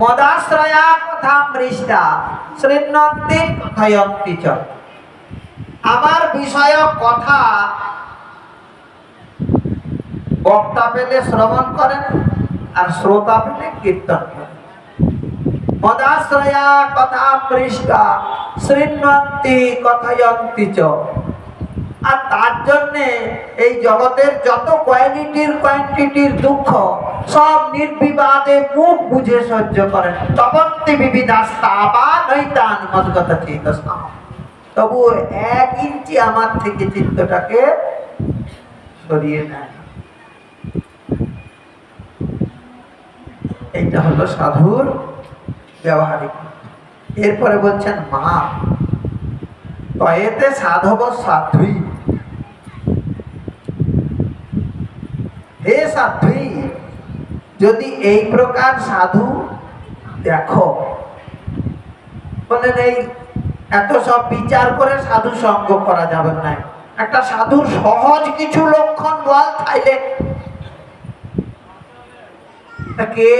মদাশ্রয়া কথা মৃষ্টা শৃণ্বন্তি কথয়ন্তি চ। আমার বিষয়ক কথা বক্তা পেলে শ্রবণ করেন, আর শ্রোতা পেলে কীর্তন করেন। মদাশ্রয়া কথা পৃষ্ঠা শৃণ্বন্তি কথয়ন্তি চ। আর তার জন্য এই জগতের যত কোয়ান্টিটির দুঃখ সব নির্বিবাদে মুখ বুঝে সহ্য করেন। তপন্তি বিবিধাস্তাবা নৈতান মদ্গত চেতসা। তবু 1 ইঞ্চি আমার থেকে চিত্তটাকে সরিয়ে নেয়। এইটা হলো সাধুর ব্যবহারিক। এরপরে বলছেন মা তয়েতে সাধব সাধ্বী। হে সাধ্বী, যদি এই প্রকার সাধু দেখো, বলেন এই এত সব বিচার করে সাধু সঙ্গ করা যাবে না। একটা সাধুর সহজ কিছু লক্ষণ বল তাইলে। কে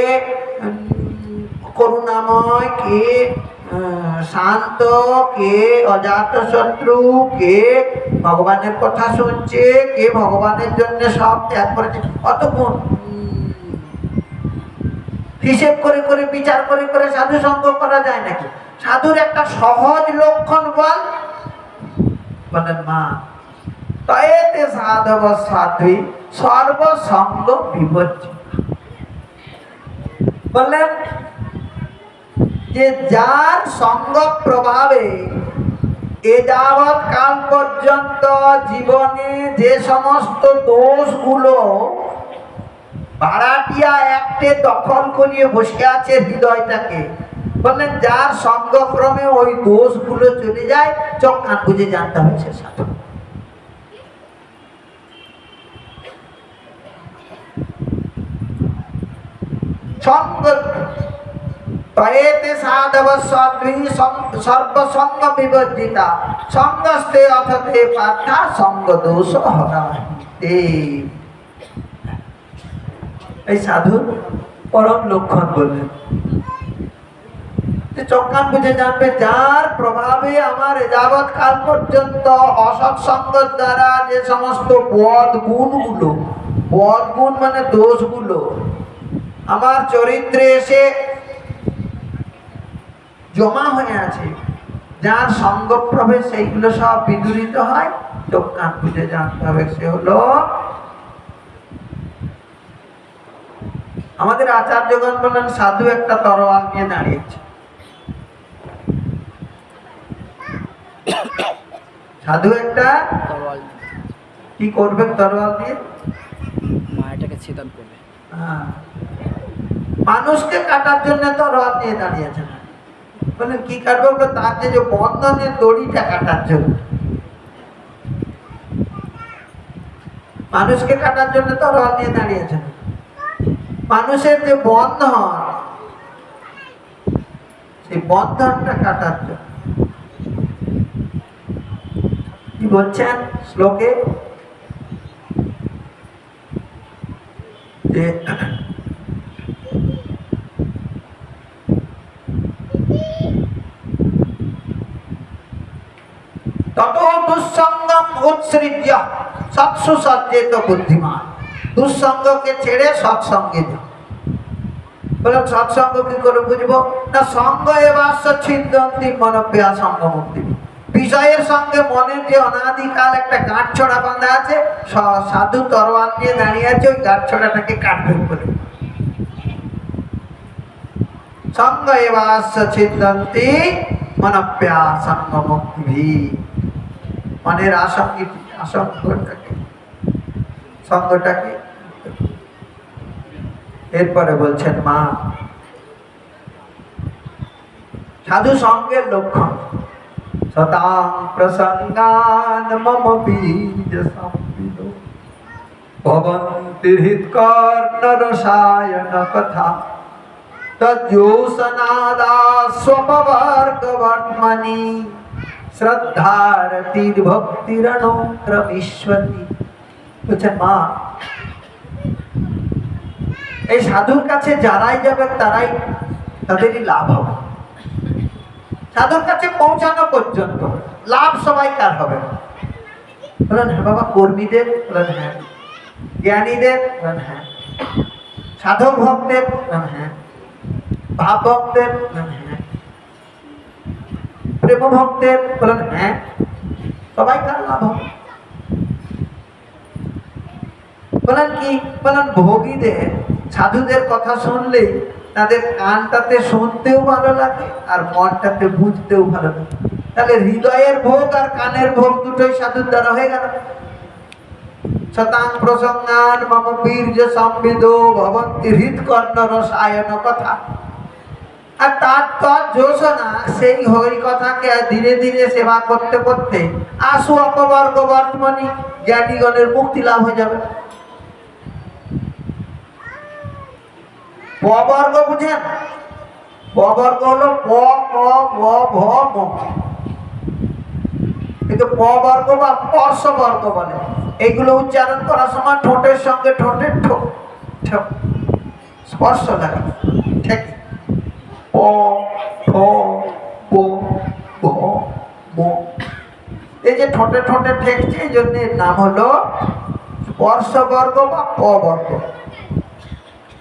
করুণাময়, কে শান্ত, কে অজাত শত্রু, কে ভগবানের কথা শুনছে, কে ভগবানের জন্য সব ত্যাগ করেছে। অত হিসেব করে করে বিচার করে করে সাধু সঙ্গ করা যায় নাকি? সাধুর একটা সহজ লক্ষণ বল। বলেন মা তয়েতে সাধব সাধ্বী সর্বসঙ্গ বিবর্জিত। বললেন যে যার সঙ্গ প্রভাবে এ যাবৎ কাল পর্যন্ত জীবনে যে সমস্ত দোষগুলো ভাড়াটিয়া একটে দখল করিয়ে বসে আছে হৃদয়টাকে, বললেন যার সঙ্গক্রমে ওই দোষগুলো চলে যায়, চোখ কান বুঝে জানতে হয়েছে সাধু। সঙ্গ তয়েতে সাধব সাধ্বী সর্বসঙ্গ বিবর্জিতা সঙ্গস্তে অথতে পার্থা সঙ্গ দোষ হরাহিতে। এই সাধু পরম লক্ষণ বললেন চোখ কান বুঝে জানবে যার প্রভাবে আমার যাবৎ কাল পর্যন্ত অসৎসঙ্গ দ্বারা যে সমস্ত বদ গুণ মানে দোষগুলো আমার চরিত্রে এসে জমা হয়ে আছে, যার সঙ্গ প্রভাবে সেইগুলো সব বিদূরিত হয়। চোখ কান বুঝে জানতে হবে সে হলো আমাদের আচার্যগণ বলেন সাধু একটা তরোয়াল নিয়ে দাঁড়িয়েছে। সাধু একটা কি করবে তরোয়াল দিয়ে? মায়াটাকে ছেদন করবে। মানুষকে কাটার জন্য তরোয়াল নিয়ে দাঁড়িয়েছে না। বলেন কি কাটবে? বলে তার যে বন্ধনের দড়িটা কাটার জন্য। মানুষকে কাটার জন্য তরোয়াল নিয়ে দাঁড়িয়েছে না, মানুষের যে বন্ধন সেই বন্ধনটা কাটার জন্য। কি বলছেন শ্লোকে? যে তত দুঃসঙ্গম উৎসৃজ্য সৎসু সজ্জেত বুদ্ধিমান। দুঃসঙ্গকে ছেড়ে সৎসঙ্গে যাও। বলে সৎসঙ্গ কি করে বুঝবো? না সঙ্গ এবাস্য ছিন্দন্তি মনোপ্রিয়া সঙ্গ মুক্তি। বিষয়ের সঙ্গে মনের যে অনাদিকাল একটা গাঁট ছড়া বাঁধা আছে, সাধু তরোয়াল নিয়ে দাঁড়িয়ে আছে, ওই গাঁট ছড়াটাকে কাটবে বলে। সঙ্গ এবাস্য ছিন্দন্তি মনোপ্রিয়া সঙ্গ মুক্তি। মনের সঙ্গটাকে। এরপরে বলছেন মা সাধু সঙ্গের লক্ষণ সতাং প্রসঙ্গান মম বীজ সম্বিদ ভবন্তি হৃৎকর্ণ রসায়ন কথা তজ্জোসনাদা স্বপবর্গবর্ধমনি শ্রদ্ধারতির ভক্তিরণক্রমিষ্যতি। বলছেন মা এই সাধুর কাছে যারাই যাবে তারাই তাদেরই লাভ হবে। সাধুর কাছে পৌঁছানো পর্যন্ত লাভ সবাই কার হবে? বলেন হ্যাঁ বাবা। কর্মীদের? বলেন হ্যাঁ। জ্ঞানীদের? বলেন হ্যাঁ। সাধক ভক্তের? বলেন হ্যাঁ। ভাব ভক্তের? বলেন হ্যাঁ। প্রেম ভক্তের? বলেন হ্যাঁ। সবাই কার লাভ হবে? বলেন কি? বলেন ভোগীদের, সাধুদের কথা শুনলেই তাদের কানটাতে শুনতেও ভালো লাগে আর মনটাতে বুঝতেও ভালো লাগে। তাহলে হৃদয়ের ভোগ আর কানের ভোগ দুটোই সাধুর দ্বারা হয়ে গেল। শতাং প্রসঙ্গান মম বীর্য সম্বিদ ভবন্তি হৃৎকর্ণ রসায়ন কথা। আর তার যোজনা সেই হরি কথাকে ধীরে ধীরে সেবা করতে করতে আশু অপবর্গ বর্তমানে জ্ঞানীগণের মুক্তি লাভ হয়ে যাবে। পবর্গ বুঝেন? পবর্গ হলো প, ক, ব, ভ, ম। একে পবর্গ বা স্পর্শবর্গ বলে। এইগুলো উচ্চারণ করার সময় ঠোঁটের সঙ্গে ঠোঁটের স্পর্শ লাগে। ঠিক? প, ঠ, প, ভ, ম। এই যে ঠোঁটে ঠোঁটে ঠেকছে, এই জন্য এর নাম হলো স্পর্শবর্গ বা পবর্গ।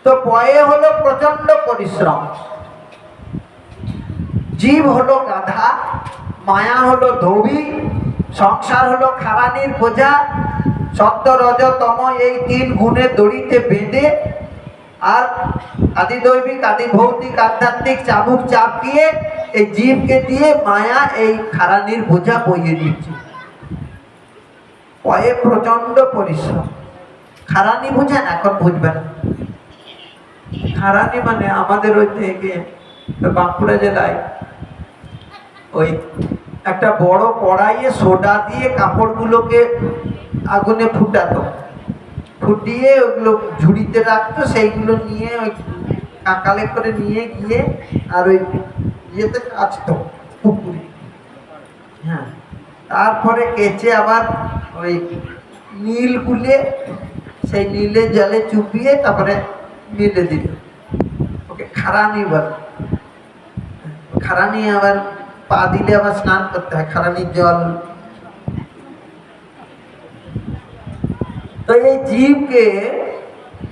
তো পয়ে হলো প্রচন্ড পরিশ্রম, জীব হলো গাধা, মায়া হলো ধোবি, সংসার হলো খারানির বোঝা, সত্য রজ তম এই তিন গুণে দড়িতে বেঁধে আর আদি দৈবিক আদি ভৌতিক আধ্যাত্মিক চাবুক চাপিয়ে এই জীবকে দিয়ে মায়া এই খারানির বোঝা বইয়ে দিচ্ছে। পয়ে প্রচন্ড পরিশ্রম। খারানি বুঝেন? এখন বুঝবেন। খারানি মানে আমাদের ওই থেকে বাঁকুড়া জেলায় ওই একটা বড় কড়াইয়ে সোডা দিয়ে কাপড়গুলোকে আগুনে ফুটাতো, ফুটিয়ে ওগুলো ঝুড়িতে রাখতো, সেইগুলো নিয়ে ওই কাকালে করে নিয়ে গিয়ে আর ওই ইয়েতে কাচতো পুকুরে। হ্যাঁ, তারপরে কেচে আবার ওই নীল গুলে সেই নীলে জলে চুপিয়ে তারপরে মিলে দিল। ওকে খারানি বলে। খারানি আবার পা দিলে আবার স্নান করতে হয় খারানির জল। তো এই জীবকে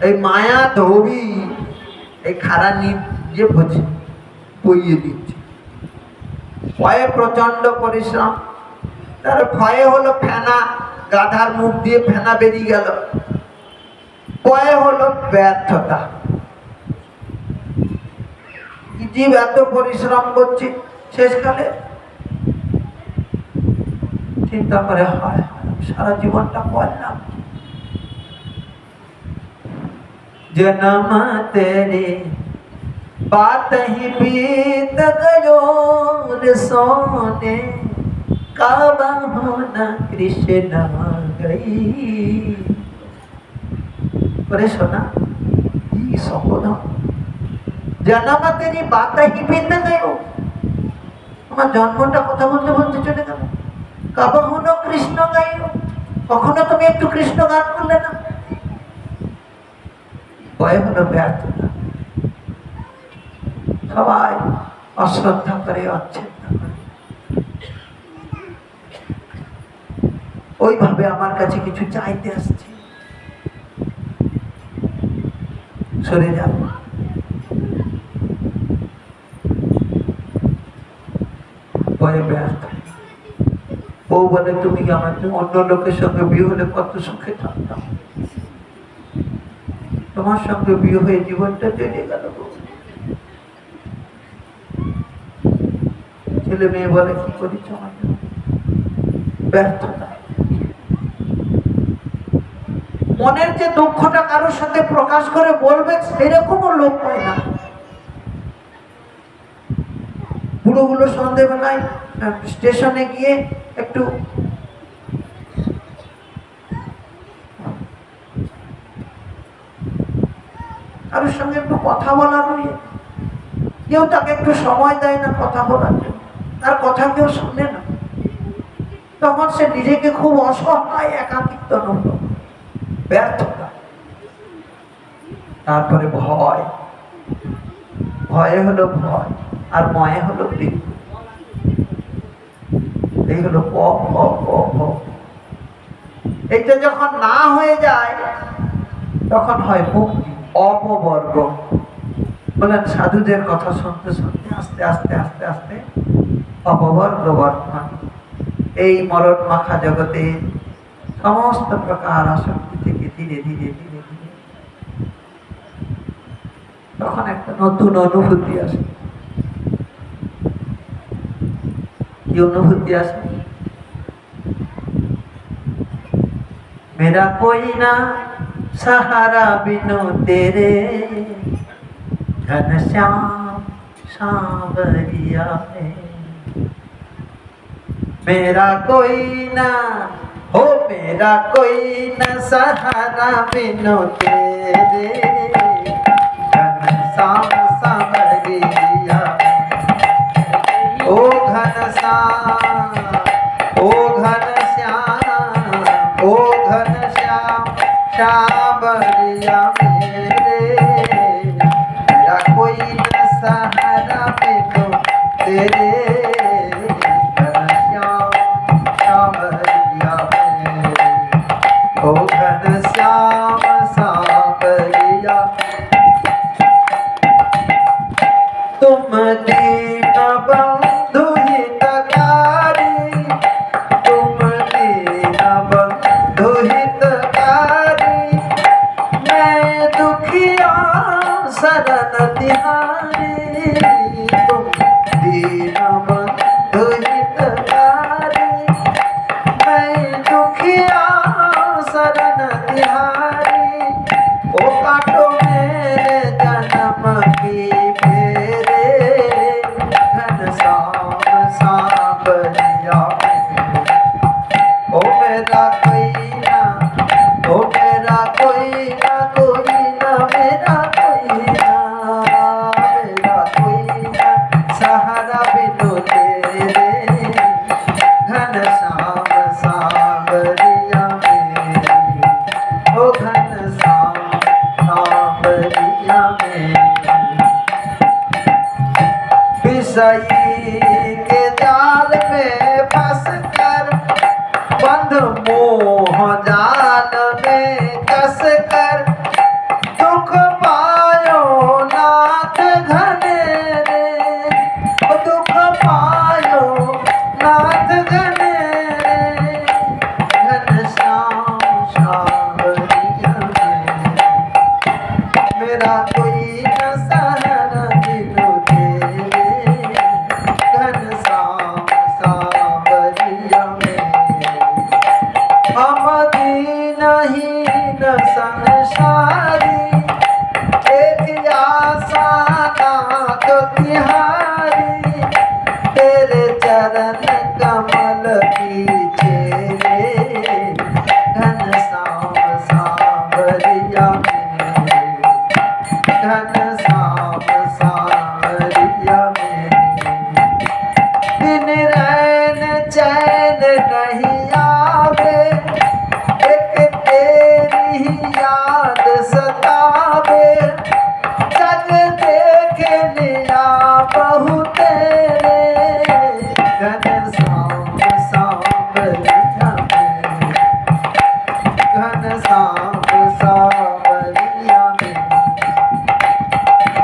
এই মায়া ধোবি এই খারানি যে বইয়ে দিচ্ছে। ভয়ে প্রচন্ড পরিশ্রম। তার ভয়ে হলো ফেনা, গাধার মুখ দিয়ে ফেনা বেরিয়ে গেল। ভয়ে হলো ব্যর্থতা। জীব এত পরিশ্রম করছে, শেষকালে চিন্তা করে হয় সারা জীবনটা করলাম, जन्म तेरे बात ही बीत गयो रे सोने का बहाना कृष्ण गई। अरे सोना ये सपना जन्म तेरी बात ही बीत गयो। আমার জন্মটা কথা বলতে বলতে চলে গেল। কখনো কৃষ্ণ গাইও, কখনো তুমি একটু কৃষ্ণ গান করলে না। ভয় হলো ব্যর্থতা। সবাই অশ্রদ্ধা করে, অচ্ছেদ্য করে। ওইভাবে আমার কাছে কিছু চাইতে আসছে, সরে যাব। ভয়ে ব্যর্থ। বউ বলে তুমি আমার অন্য লোকের সঙ্গে বিয়ে হলে কত সুখে থাকতাম, তোমার সঙ্গে বিয়ে হয়ে জীবনটা চলে গেল। ছেলে মেয়ে বলে কি করেছ আমার জন্য? ব্যর্থতা। মনের যে দুঃখটা কারোর সাথে প্রকাশ করে বলবে সেরকমও লোক পায় না। বুড়োগুলো সন্ধ্যেবেলায় স্টেশনে গিয়ে একটু কারোর সঙ্গে একটু কথা বলার, কেউ তাকে একটু সময় দেয় না কথা বলার জন্য, তার কথা কেউ শুনে না। তখন সে নিজেকে খুব অসহায়, একাকিত্ব অনুভব, ব্যর্থতা। তারপরে ভয়, ভয়ে হলো ভয়, আর ময়ে হলো মৃত্যু। এই হলো প প প প। এইটা যখন না হয়ে যায় তখন হয় মুক্তি, অপবর্গ। বলেন সাধুদের কথা শুনতে শুনতে আস্তে আস্তে আস্তে আস্তে অপবর্গ বর্তমান, এই মরণ মাখা জগতে সমস্ত প্রকার আসক্তি থেকে ধীরে ধীরে ধীরে ধীরে তখন একটা নতুন অনুভূতি আসে। কি অনুভূতি আসে? मेरा कोई ना सहारा बिनु तेरे, घनश्याम सांवरिया में। मेरा कोई ना हो, मेरा कोई न सहारा बिनु तेरे, घनश्याम सांवरिया में। ओ घनश्याम, ओ घनश्याम, ओ घनश्याम सांवरिया मेरे। मेरा कोई न सहारा बिनु तेरे, घनश्याम सांवरिया मेरे। ओ घनश्याम सांवरिया, तुम दीन बंधु हितकारी, तुम दीन बंधु हितकारी, मैं दुखिया शरण तिहारी। तुम दीन बंधु हितकारी, मैं दुखिया शरण तिहारी। ओ काटो मेरे जन्म की फेरे, घनश्याम सांवरिया मेरे। ओ मेरा कोई ना, ओ मेरा कोई ना, कोई ना, मेरा कोई ना, मेरा कोई ना सहारा बिनु तेरे, घनश्याम सांवरिया मेरे। ओ घनश्याम सांवरिया मेरे। विषयी के जाल में फंस कर, बंध मोह जाल में कस कर, दुख पायो नाथ घनेरे। दुख पायो नाथ घनेरे, घनश्याम सांवरिया मेरे। मेरा कोई न सहारा बिनु तेरे, घनश्याम सांवरिया मेरे। हम दीनहीन संसारी, एक आशा नाथ तिहारी। तेरे चरण कमल की चेरे, घनश्याम सांवरिया मेरे। घनश्याम सांवरिया मेरे। दिन रैन चैन नहीं आवे, एक तेरी ही याद सतावे। जग देखे लिया बहु तेरे, घनश्याम सांवरिया मेरे। घनश्याम सांवरिया मेरे।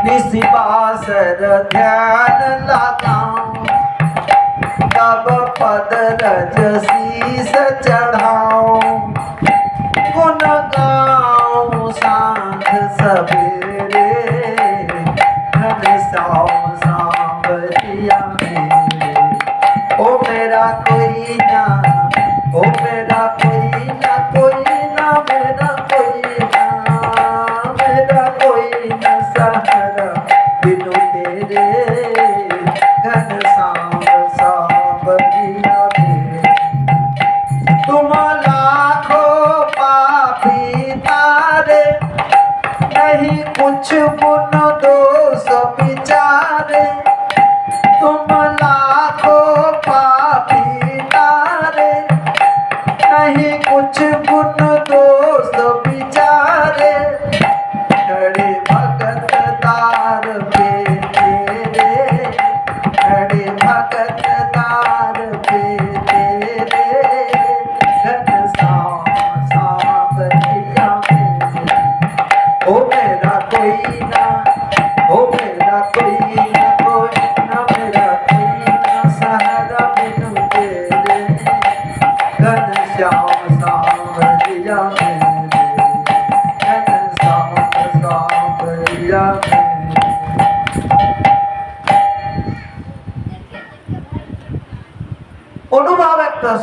निशिबासर ध्यान लगाऊं, तब पद रज शीस चढ़ाऊं। गुण गाऊं सांझ सवेरे, घनश्याम सांवरिया मेरे। ओ मेरा कोई ना, ओ मेरा कोई ना, कोई ना, मेरा कोई ना, मेरा कोई ना सहारा बिनु तेरे, घनश्याम सांवरिया मेरे। तुम लाखों पापी तारे, नहीं कुछ गुण दोष विचारे। तुम लाखों पापी तारे,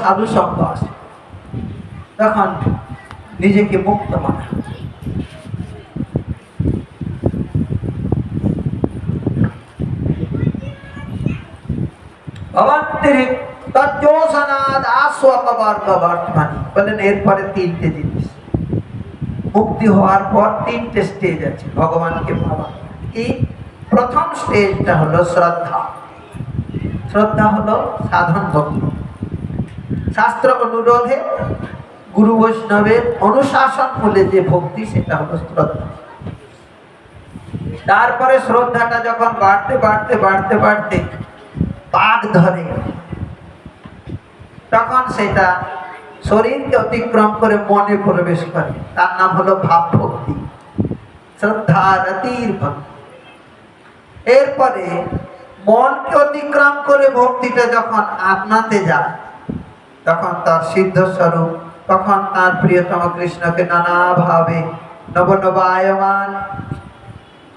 সাধু সঙ্গ আসে, তখন নিজেকে মুক্ত মনে হয়। ভবন্তিরিক তজ্জোসনাদ আস্বকবর্গ বর্তমানি বলেন। এরপরে তিনটে জিনিস, মুক্তি হওয়ার পর তিনটে স্টেজ আছে ভগবানকে পাওয়া। কি? প্রথম স্টেজটা হলো শ্রদ্ধা। শ্রদ্ধা হলো সাধন ভক্তি, শাস্ত্র অনুরোধে গুরু বৈষ্ণবের অনুশাসন মূলে যে ভক্তি, সেটা হলো শ্রদ্ধা। তারপরে শ্রদ্ধাটা যখন বাড়তে বাড়তে বাড়তে বাড়তে পাক ধরে, তখন সেটা শরীরকে অতিক্রম করে মনে প্রবেশ করে, তার নাম হলো ভাব ভক্তি, শ্রদ্ধা রতির ভক্তি। এরপরে মনকে অতিক্রম করে ভক্তিটা যখন আত্মাতে যায়, তখন তার সিদ্ধ স্বরূপ, তখন তার প্রিয়তম কৃষ্ণকে নানাভাবে নবনবায়মান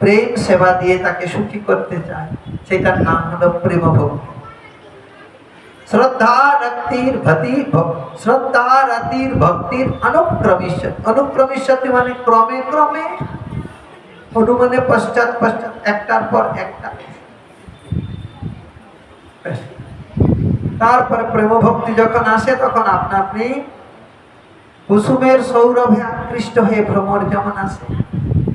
প্রেম সেবা দিয়ে তাকে সুখী করতে চায়, সেটার নাম হলো প্রেম ভক্তি। শ্রদ্ধা রক্তির ভতি, শ্রদ্ধা রতির ভক্তির অনুক্রমিষ্যতি। অনুক্রমিষ্যতি মানে ক্রমে ক্রমে, অনু মানে পশ্চাৎ পশ্চাৎ, একটার পর একটা। তারপরে প্রেম ভক্তি যখন আসে, তখন আপনা আপনি কুসুমের সৌরভে আকৃষ্ট হয়ে ভ্রমর যেমন আসে,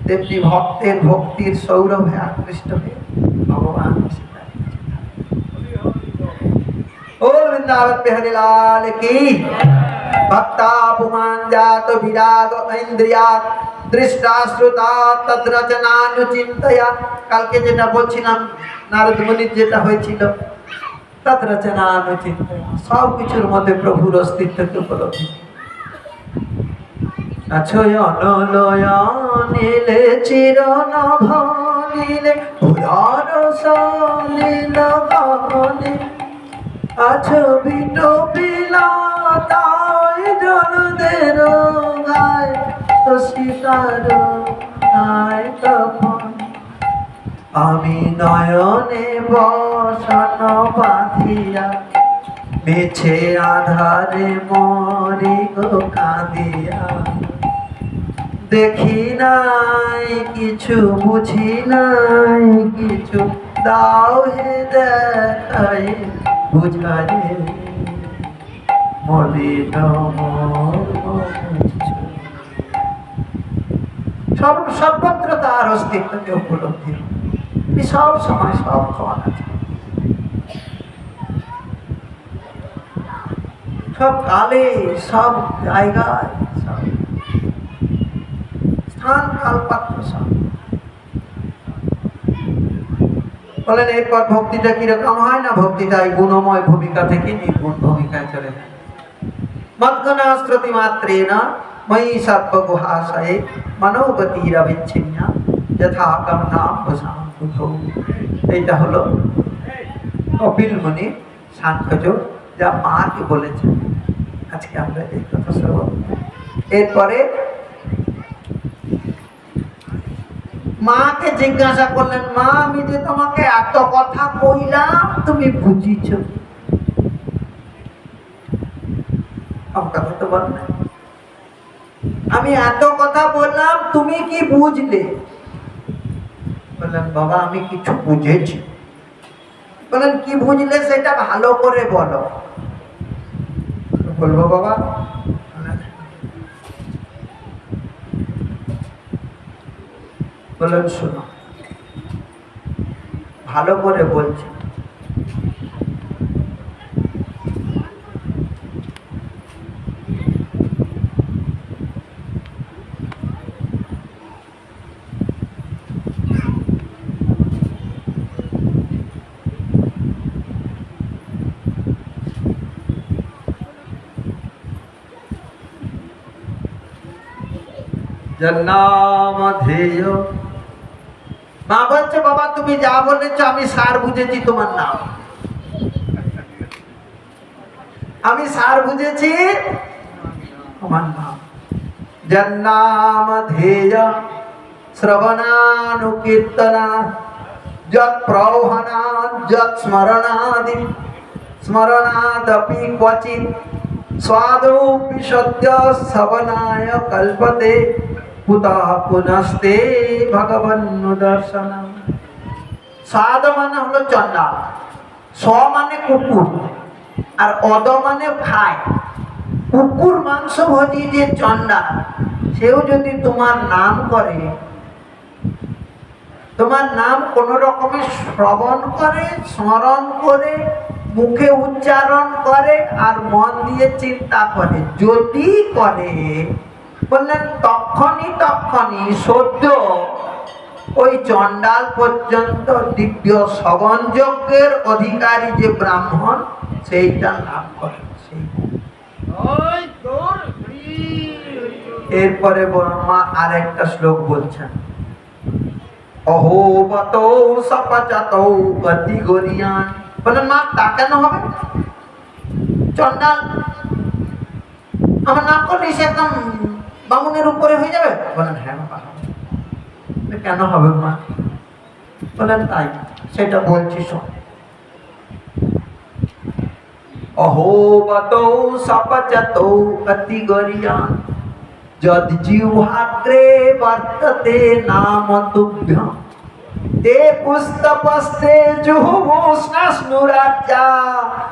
তেমনি ভক্তের ভক্তির সৌরভে আকৃষ্ট হয়ে ভগবান আসে। बोल वृंदावन बिहारी लाल की। भक्ता पुमान जात विराग इंद्रियात दृष्टा श्रुता तद्रचनानुचिन्तया। কালকে যেটা বলছিলাম নারদ মুনির যেটা হয়েছিল, তদ্রচনানুচিন্তয়া, সব কিছুর মধ্যে প্রভুর অস্তিত্বকে উপলব্ধি। অনলয়নিলে চিরনভনিলে পুরারসলিলগনে আছো বিটো বিলাতায় জলদের গায় শশিকার নাই তখন। আমি নয়নে বসন বাঁধিয়া মেছে আধারে মরি গো কাঁদিয়া। দেখি নাই কিছু, বুঝি নাই কিছু, দাও হে দেখাই বুঝারে মলিন সর্বত্র তার অস্তিত্বকে উপলব্ধি, সব সময় সব খাওয়া আছে, সব কালে সব জায়গায়, সব স্থান কাল পাত্র সব। বলেন এরপর ভক্তিটা কিরকম হয় না? ভক্তিটা এই গুণময় ভূমিকা থেকে নির্গুণ ভূমিকায় চলে যায়। মদ্গণাস্ত্রতি মাত্রেণ ময়ি সর্বগুহাশয়ে মনোগতিরবিচ্ছিন্না যথা কামনাম বসাম্বুধৌ। এইটা হলো কপিল মুনি সাংখ্যযোগ, যা মাকে বলেছেন। আজকে আমরা এই কথা শ্রবণ। এরপরে মাকে জিজ্ঞাসা করলেন, মা আমি যে তোমাকে এত কথা কইলাম তুমি বুঝিছ? কথা তো বল না, আমি এত কথা বললাম তুমি কি বুঝলে? বললেন বাবা আমি কিছু বুঝেছি। বলেন কি বুঝলে সেটা ভালো করে বলো। বলবো বাবা? বলেন শোনো, ভালো করে বলছি। জন্নাম ধেয়। মা বলছে বাবা তুমি যা বলেছ আমি সার বুঝেছি, তোমার নাম আমি সার বুঝেছি, তোমার নাম। জন্নাম ধেয় শ্রবণানুকীর্তনা যৎ প্রৌহনা যৎ স্মরণাদি স্মরণাদপি ক্বচিৎ স্বাদৌপি সদ্য শ্রবণায় কল্পতে কুতঃ পুনস্তে ভগবন্ন দর্শনম। স্বাদ মানে হলো চন্ডাল, স মানে কুকুর, আর অদ মানে খায়। কুকুর মাংস ভোজি যে চন্ডাল, সেও যদি তোমার নাম করে, তোমার নাম কোন রকমের শ্রবণ করে, স্মরণ করে, মুখে উচ্চারণ করে আর মন দিয়ে চিন্তা করে, যদি করে বললেন তখনই সদ্য ওই চন্ডাল পর্যন্ত দিব্য শ্রবণ যজ্ঞের অধিকারী যে ব্রাহ্মণ, সেইটা লাভ করে। এরপরে ব্রহ্মা আর একটা শ্লোক বলছেন, অহোবতৌ সপচাতৌ গতি গরিয়ান। বলেন মা তা কেন হবে? চন্ডাল আমার নাম করলে সে একদম বামুনের উপরে হয়ে যাবে? বলেন হ্যাঁ বাবা হবে। কেন হবে মা? বলেন তাই, সেটা বলছি শোন। অহোবতৌ সপচাতৌ গতি গরিয়ান যদ জিহ্বাগ্রে বর্ততে নাম তুভ্যম তে পুস্তপস্তে জুহুষ্ণুরাজ্যা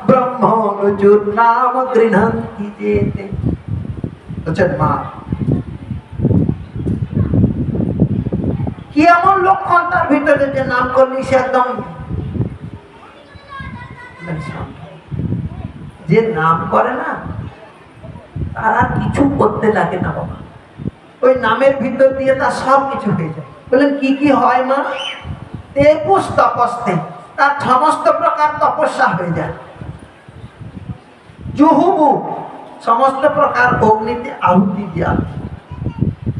ব্রহ্মণুজুর নাম গৃহন্তি যেতে। বলছেন মা কি এমন লক্ষণ তার ভিতরে যে নাম করলি সে একদম, যে নাম করে না তার আর কিছু করতে লাগে না বাবা, ওই নামের ভিতর দিয়ে তার সব কিছু হয়ে যায়। বললেন কি কি হয় মা? তেপুস তপস্তে, তার সমস্ত প্রকার তপস্যা হয়ে যায়। জুহুবু, সমস্ত প্রকার অগ্নিতে আহুতি দেওয়া।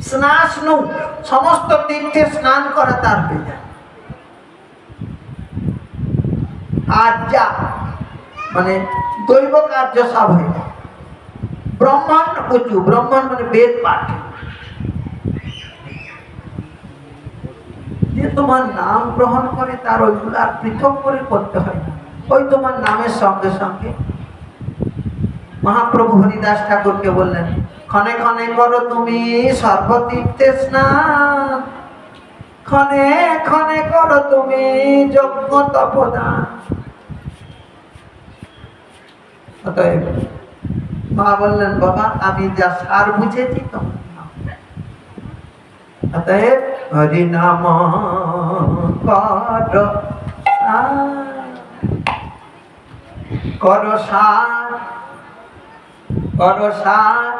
স্নাসনু, সমস্ত তীর্থে স্নান করা তার হয়ে যায়। আজ্ঞা মানে দৈব কার্য সব হয়ে যায়। ব্রহ্মাণ্ড উঁচু, ব্রহ্মাণ্ড মানে বেদ পাঠ। যে তোমার নাম গ্রহণ করে তার ওইগুলো আর পৃথক করে করতে হয় না, ওই তোমার নামের সঙ্গে সঙ্গে। মহাপ্রভু হরিদাস ঠাকুরকে বললেন, ক্ষণে ক্ষণে করো তুমি সর্বতীর্থে স্নান, ক্ষণে ক্ষণে করো তুমি যজ্ঞ তপদান। অতএব মা বললেন বাবা আমি যা সার বুঝেছি তোমার নাম। অতএব হরি নাম কর সার, কর সার,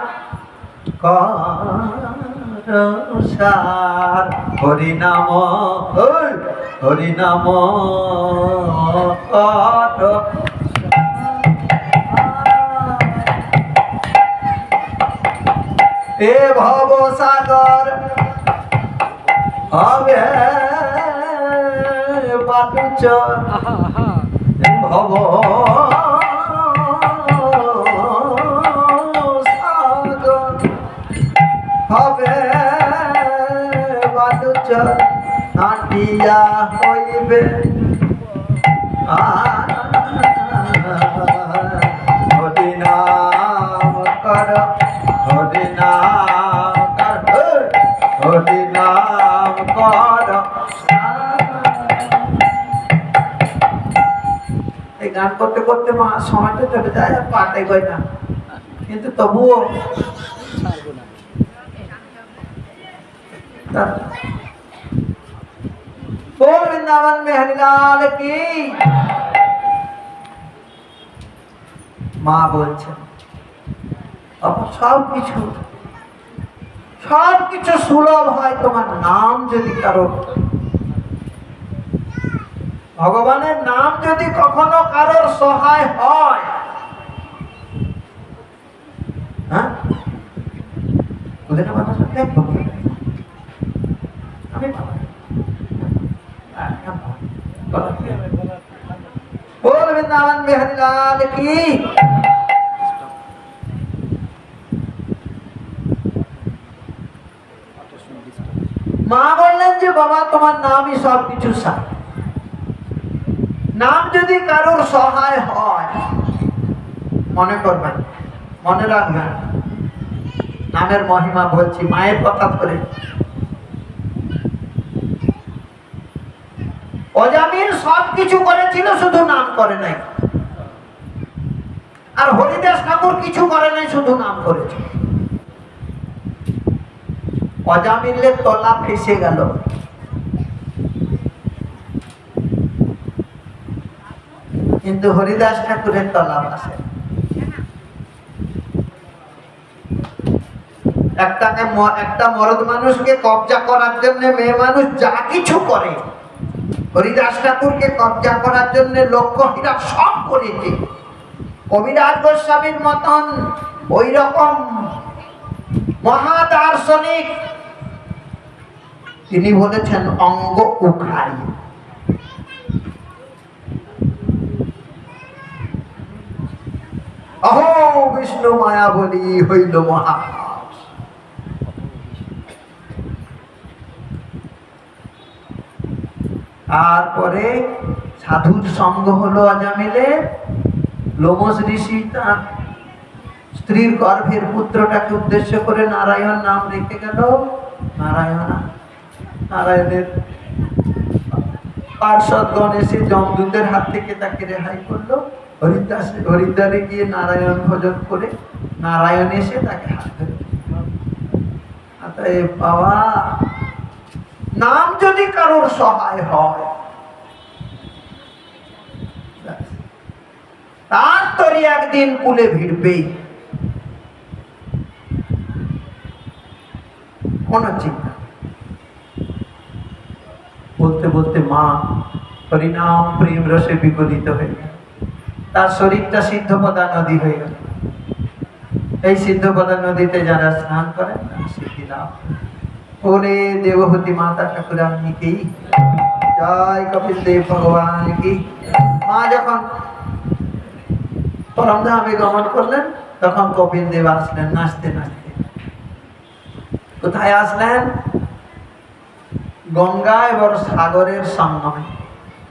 কর সার। হরি নাম, হরি নাম কর। এ ভব সাগর হবে বালুচর, ভব সাগর হবে বালুচর, নাটিয়া হইবে হরি নাম কর, হরি নাম কর, হরি নাম কর। এই গান করতে করতে মা সময়টা চলে যায় আর পাটাই হয় না, কিন্তু তবুও बोल वृंदावन में हरिलाल की। মা বলছেন সব কিছু সুলভ হয় তোমার নাম যদি কারো, ভগবানের নাম যদি কখনো কারোর সহায় হয়, হ্যাঁ বুঝে না কথা শুনতে আমি बोल वृंदावन में हरिलाल की। মা বললেন যে বাবা তোমার নামই সব কিছু সার, নাম যদি কারোর সহায় হয় মনে করবেন, মনে রাখবেন, নামের মহিমা বলছি, মায়ের কথা ধরে। অজামিল সব কিছু করেছিল, শুধু নাম করে নাই। আর হরিদাস ঠাকুর কিছু করে নাই, শুধু নাম করেছে। অজামিলের তলা ফেসে গেল, কিন্তু হরিদাস ঠাকুরের তলা ভাসে। একটা মরদ মানুষকে কবজা করার জন্য মেয়ে মানুষ যা কিছু করে, হরিদাস ঠাকুরকে কবজা করার জন্য লক্ষ্যহীরা সব করেছে। কবিরাজ গোস্বামীর মতন ওই রকম মহাদার্শনিক তিনি বলেছেন অঙ্গ উখাড়ি। অহো বিষ্ণু মায়া বলি হইল মহা। তারপরে সাধুর সঙ্গ হলো অজামিলে। লোমস ঋষি তার স্ত্রীর গর্ভের পুত্রটাকে উদ্দেশ্য করে নারায়ণ নাম রেখে গেল। নারায়ণের পার্শ্বদগণ এসে যমদূতের হাত থেকে তাকে রেহাই করলো। হরিদ্বারে গিয়ে নারায়ণ ভজন করে নারায়ণ এসে তাকে হাত ধরে। বাবা, নাম যদি কারোর সহায় হয়, তার তরি একদিন কুলে ভিড়বেই, কোন চিন্তা। বলতে বলতে মা হরিনাম প্রেম রসে বিগলিত হয়ে গেল। তার শরীরটা সিদ্ধপদা নদী হয়ে গেল। এই সিদ্ধপদা নদীতে যারা স্নান করেন সিদ্ধি লাভ। ওরে দেবহূতি মাতা ঠাকুরানী কি জয়, কপিল দেব ভগবান কি। মা যখন পরমধামে গমন করলেন, তখন কপিল দেব আসলেন নাচতে নাচতে। কোথায় আসলেন? গঙ্গা এবং সাগরের সঙ্গমে।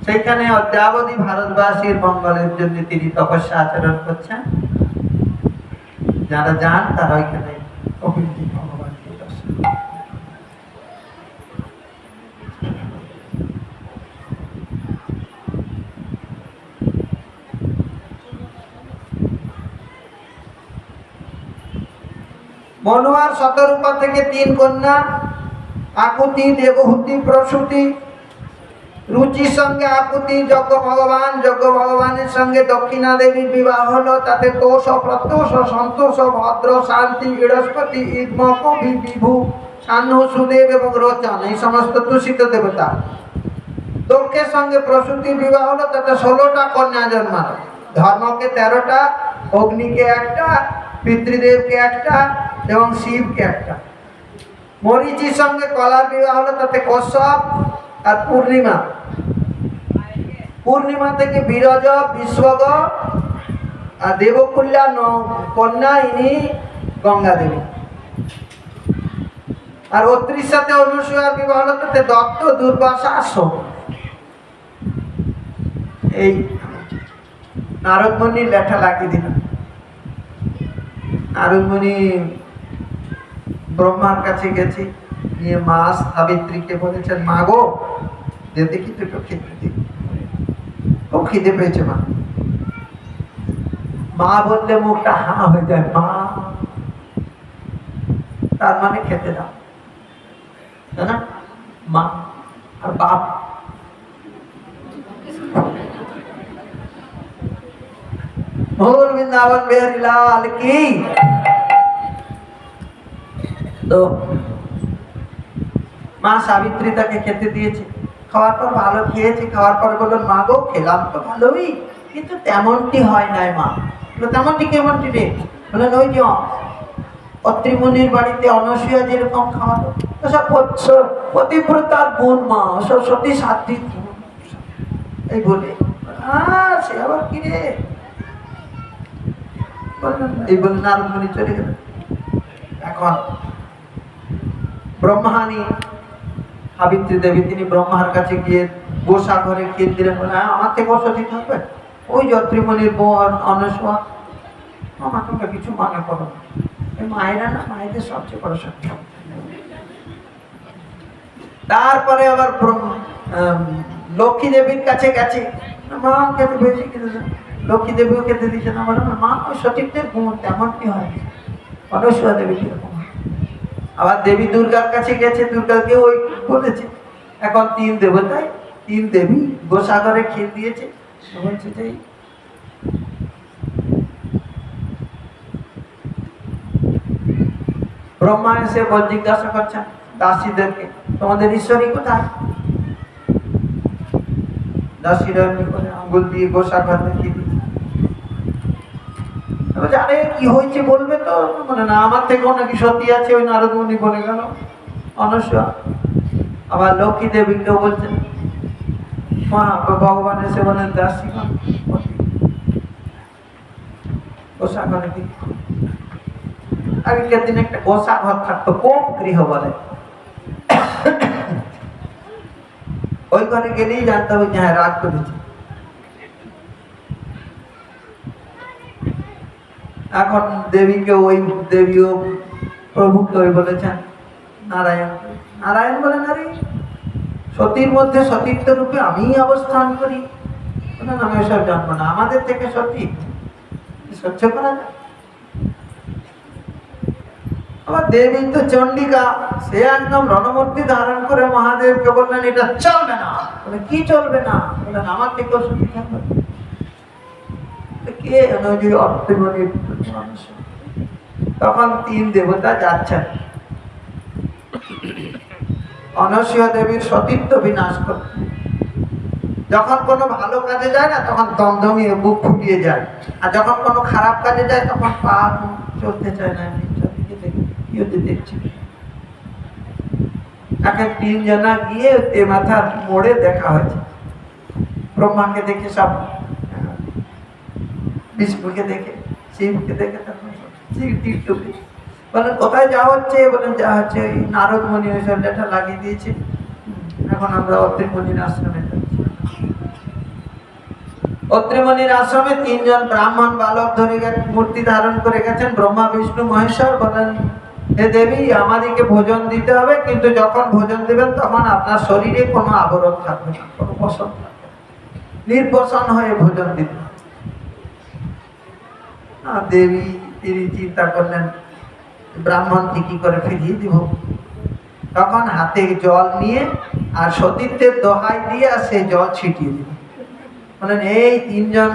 সেইখানে অদ্যাবধি ভারতবাসীর মঙ্গলের জন্য তিনি তপস্যা আচরণ করছেন। যারা যান তারা ওইখানে কপিল দেব ভগবানকে দর্শন করেন। মনোয়ার শতরূপা থেকে 3 কন্যা, আকুতি, দেবহূতি, প্রসূতি। রুচির সঙ্গে আকুতি যজ্ঞ ভগবানের সঙ্গে দক্ষিণা দেবীর বিবাহ হলো। তাতে তোষ, প্রত্যোষ, সন্তোষ, ভদ্র, শান্তি, বৃহস্পতি, ইদ্ম, কবি, বিভু, সান্নু, সুদেব এবং রোচন, এই সমস্ত দূষিত দেবতা। দক্ষের সঙ্গে প্রসূতির বিবাহ হলো। তাতে 16টা কন্যা জন্মালো। ধর্মকে 13টা, অগ্নিকে 1টা, পিতৃদেবকে 1টা এবং শিবকে 1টা। মরিচির সঙ্গে কলার বিবাহ হলো। তাতে কশ্যপ আর পূর্ণিমা থেকে বিরজ, বিশ্বগ আর দেবকুল্যা কন্যা, ইনি গঙ্গা দেবী। আর অত্রির সাথে অনুসূয়ার বিবাহ হলো। তাতে দত্ত, দুর্বাসা, সোম। এই নারদমণির লেখা লাগিয়ে দিলাম। নারদমণি ব্রহ্মার কাছে গেছি, নিয়ে মা সাবিত্রীকে বলেছেন, মা গো, যে দেখি তো একটু খেতে দিই, খুব খিদে পেয়েছে মা। মা বললে মুখটা হা হয়ে যায়। মা তার মানে খেতে দাও, তাই না? মা আর বাপ बोल वृंदावन बिहारी लाल की। তো মা সাবিত্রী তাকে খেতে দিয়েছে। খাওয়ার পর ভালো খেয়েছে। খাওয়ার পর বলল, মা গো, খেলাম তো ভালোই, কিন্তু তেমনটি হয় নাই মা। তেমনটি কেমনটি রে? বললেন, ওই যে অত্রিমুনির বাড়িতে অনসূয়া যেরকম খাওয়াতো, সব পতিব্রতার গুণ মা, সব সতী সাধ্বী এই বলে। সে আবার কি রে? এই বলে নারদমণি চলে গেল। এখন ব্রহ্মাণী সাবিত্রী দেবী, তিনি ব্রহ্মার কাছে গিয়ে গোসা ঘরে খেয়ে দিলেন। বলে, আমার থেকে বসতি থাকবে? ওই যত্রিমণির বউ অনসূয়া, মামা তোমরা কিছু মনে করো না, এই মায়েরা না মায়েদের সবচেয়ে বড় শক্তি। তারপরে আবার লক্ষ্মী দেবীর কাছে গেছে, মা খেতে বেশি খেতে, লক্ষ্মী দেবীও খেতে দিচ্ছে না, বলে মা ওই সতীর্থের গুণ তেমন কি হয়, অনসূয়া দেবী কিরকম। আবার দেবী দুর্গার কাছে গেছে, দুর্গাকে ওই বলেছে। এখন তিন দেবতায় তিন দেবী গোসাগরে খেয়ে দিয়েছে, বলছে যে ব্রহ্মা এসে জিজ্ঞাসা করছেন দাসীদেরকে, তোমাদের ঈশ্বরী কোথায়? দাসীরা এমনি করে আঙ্গুল দিয়ে গোসাগর দেখিয়ে দিচ্ছে। আরে কি হয়েছে বলবে তো, মানে না আমার থেকেও নাকি সতী আছে, ওই নারদ মুনি বলে গেল অনসূয়া। আবার লক্ষ্মী দেবীকেও বলছেন, মা ভগবান এসে বলেন দাসীগণ গোসাগরে কি। আগেকার দিনে একটা গোসাঘর থাকতো, কোপ গৃহ বলে, ওই ঘরে গেলেই জানতে হবে যে হ্যাঁ রাগ করেছে। এখন দেবীকে ওই দেবীও প্রভুকে ওই বলেছেন নারায়ণ, নারায়ণ বলে নারী সতীর মধ্যে সতীত্ব রূপে আমি অবস্থান করি, আমি এসব জানবো না, আমাদের থেকে সতী সহ্য করা যায়। আবার দেবী তো চণ্ডিকা, সে একদম রণমূর্তি ধারণ করে মহাদেবকে বললেন এটা চলবে না। বলে কি চলবে না? বললেন আমার থেকে সতী থাকবে। কে তখন তিন দেবতা যাচ্ছেন অনসূয়া দেবীর সতীত্ব বিনাশ করতে। যখন কোনো ভালো কাজে যায় না তখন দমদমিয়ে বুক ফুটিয়ে যায়, আর যখন কোনো খারাপ কাজে যায় তখন পা চলতে চায় না, দেখছি তাকে তিনজনা গিয়ে তে মাথার মোড়ে দেখা হয়েছে। ব্রহ্মাকে দেখে, সব বিষ্ণুকে দেখে, শিবকে দেখে, বলেন কোথায় যাওয়া হচ্ছে? বলেন যা হচ্ছে এই নারদ মুনি ওই সব লেখা লাগিয়ে দিয়েছে, এখন আমরা অত্রি মুনির আশ্রমে যাচ্ছি। অত্রি মুনির আশ্রমে তিনজন ব্রাহ্মণ বালক ধরে মূর্তি ধারণ করে গেছেন, ব্রহ্মা বিষ্ণু মহেশ্বর। বলেন হে দেবী আমাদেরকে ভোজন দিতে হবে, কিন্তু যখন ভোজন দেবেন তখন আপনার শরীরে কোনো আবরণ থাকবে না, কোনো বসন থাকবে না, নির্বসন হয়ে ভোজন দিতে হবে। দেবী তিনি চিন্তা করলেন ব্রাহ্মণকে কি করে ফিরিয়ে দিব। তখন হাতে জল নিয়ে আর সতীত্বের দোহাই দিয়ে আর সেই জল ছিটিয়ে দিল। বলেন এই তিনজন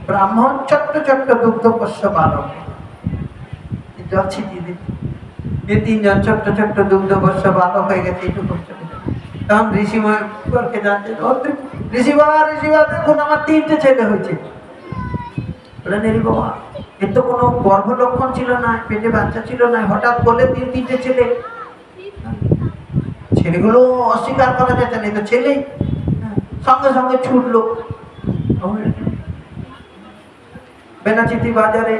ব্রাহ্মণ ছোট্ট ছোট্ট দুগ্ধপোষ্য বালক, জল ছিটিয়ে দিল। এই তিনজন ছোট্ট ছোট্ট দুগ্ধপোষ্য বালক হয়ে গেছে এইটুকু। তখন ঋষিময়কে জানতেন, ঋষিবা দেখুন আমার তিনটে ছেলে হয়েছে। বলেন এরি বাবা, এর তো কোনো গর্ভ লক্ষণ ছিল না, পেটে বাচ্চা ছিল না, হঠাৎ বলে তিনটে ছেলে। ছেলেগুলো অস্বীকার করা যেত না, তো ছেলেই সঙ্গে সঙ্গে ছুটলো বেনাচিতি বাজারে,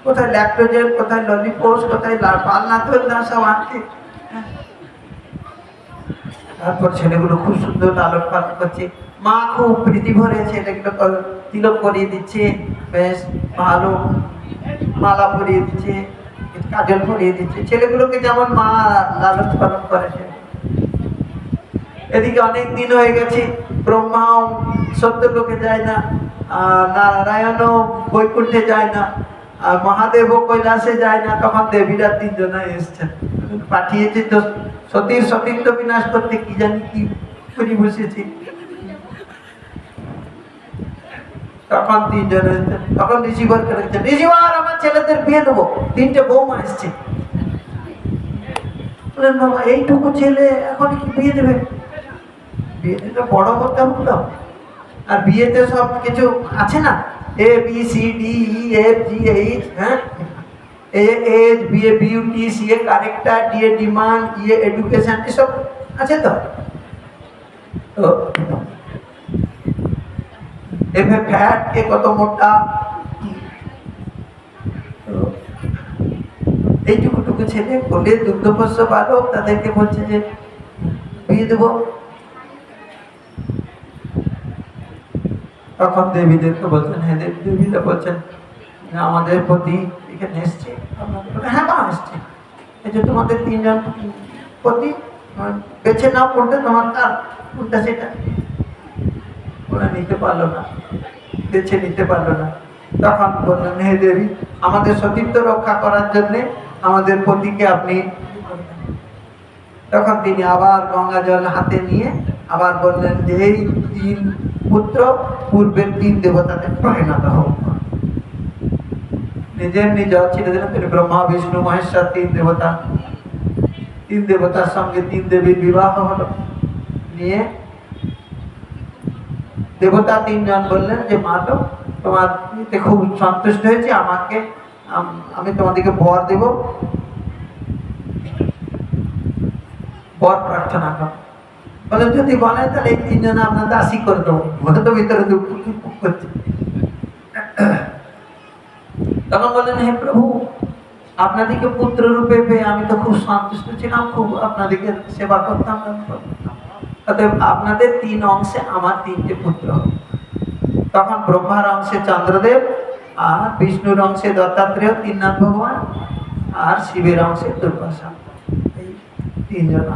কোথায় ল্যাকটোজেল, কোথায় ললিপোস, কোথায় পালনাথল না সব আনতে। তারপর ছেলেগুলো খুব সুন্দর লালন পালন করছে, মা খুব প্রীতি ভরে ছেলেগুলো তিলক করিয়ে দিচ্ছে, বেশ ভালো মালা পরিয়ে দিচ্ছে, কাজল পরিয়ে দিচ্ছে, ছেলেগুলোকে যেমন মা লালন পালন করেছে। এদিকে অনেক দিন হয়ে গেছে, ব্রহ্মাও সত্যলোকে যায় না, নারায়ণও বৈকুণ্ঠে যায় না, আর মহাদেবও কৈলাসে যায় না। তখন দেবীরা তিনজনায় এসছেন, পাঠিয়েছে তো সতীর সতীত্ব বিনাশ করতে, কি জানি কি করে বসেছি। তখন তিনজন এসছেন, তখন ঋষিবর করেছেন, ঋষিবার আমার ছেলেদের বিয়ে দেবো, তিনটে বৌমা এসছে। বলেন বাবা এইটুকু ছেলে এখন কি বিয়ে দেবে? বিয়েতে বড় করতে হবে, আর বিয়েতে সব কিছু আছে না, A B C D E F G H, হ্যাঁ, এজ, B A beauty, C A character, D A demand, E A education, এসব আছে তো। তো এফে ফ্যাট, কে কত মোটা, এইটুকুটুকু ছেলে বলে দুগ্ধপোষ্য বালক, তাদেরকে বলছে যে বিয়ে দেবো। তখন দেবীদেরকে বলছেন, হ্যাঁ দেবীরা বলছেন আমাদের প্রতি এখানে এসছে, হ্যাঁ মা এসছে, এই যে তোমাদের তিনজন প্রতি বেছে নাও কোনটা তোমার, তার কোনটা সেটা। ওরা নিতে পারলো না, বেছে নিতে পারলো না। তখন বললেন, হে দেবী, আমাদের সতীত্ব রক্ষা করার জন্যে আমাদের পতিকে আপনি। তখন তিনি আবার গঙ্গা জল হাতে নিয়ে আবার বললেন যে এই 3 পুত্র পূর্বের 3 দেবতাতে পরিণত হোক। নিজের নিজ ছেড়ে দিলেন। তিনি ব্রহ্মা বিষ্ণু মহেশ্বর 3 দেবতা, 3 দেবতার সঙ্গে 3 দেবীর বিবাহ হলো। নিয়ে দেবতা 3 জন বললেন যে মা, তো তোমার এতে খুব সন্তুষ্ট হয়েছে, আমাকে আমি তোমাদেরকে বর দেব, বর প্রার্থনা করো। বলে যদি বলেন তাহলে এই 3 জন আপনার দাসী করে দেবো। বলে তো ভিতরে দুঃখ করছে। তখন বললেন, হে প্রভু, আপনাদেরকে পুত্র রূপে পেয়ে আমি তো খুব সন্তুষ্ট ছিলাম, খুব আপনাদেরকে সেবা করতাম। অতএব আপনাদের 3 অংশে আমার 3টে পুত্র। তখন ব্রহ্মার অংশে চন্দ্রদেব, আর বিষ্ণুর অংশে দত্তাত্রেয় 3 নাথ ভগবান, আর শিবের অংশে দুর্বাসা, এই 3 জন।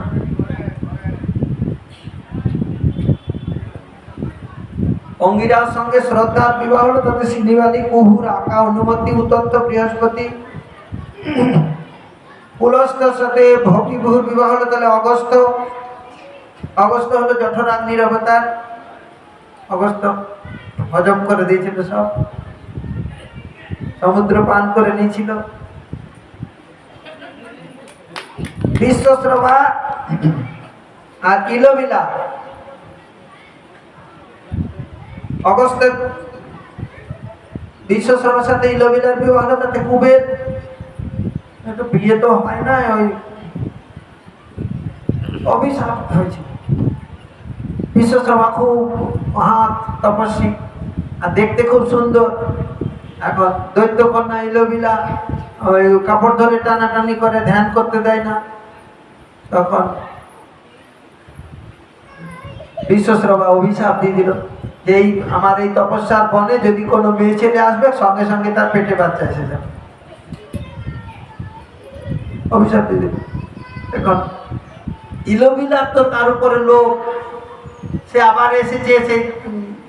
অঙ্গিরার সঙ্গে শ্রদ্ধার বিবাহ হলো, তাতে সিনিবালি, কুহুর, আকা, অনুমতি, উত্তপ্ত, বৃহস্পতি। পুলস্তর সাথে ভক্তিভূর বিবাহ হলো, তাহলে অগস্ত্য। অগস্ত্য হলো জঠরাগ্নির অবতার। অগস্ত্য হজম করে দিয়েছিল সব, সমুদ্র পান করে নিয়েছিল। বিশ্বশ্রবা আর ইলোবিলা। অগস্ত্যের বিশ্বশ্রবার সাথে ইলোবিলার বিবাহ হলো, তাতে কুবের। একটু বিয়ে তো হয় না, ওই অভিশাপ হয়েছে। বিশ্বশ্রবা খুব মহা তপস্বী আর দেখতে খুব সুন্দর। এখন দৈত্য কন্যা ইলোবিলা ওই কাপড় ধরে টানাটানি করে, ধ্যান করতে দেয় না। তখন বিশ্বশ্রবা অভিশাপ দিয়ে দিল যে এই আমার এই তপস্যার বনে যদি কোনো মেয়ে ছেলে আসবে, সঙ্গে সঙ্গে তার পেটে বাচ্চা এসে যাবে। অভিশাপ দিয়ে দিল। এখন ইলোবিলার তো তার উপরে লোক, সে আবার এসেছে সেই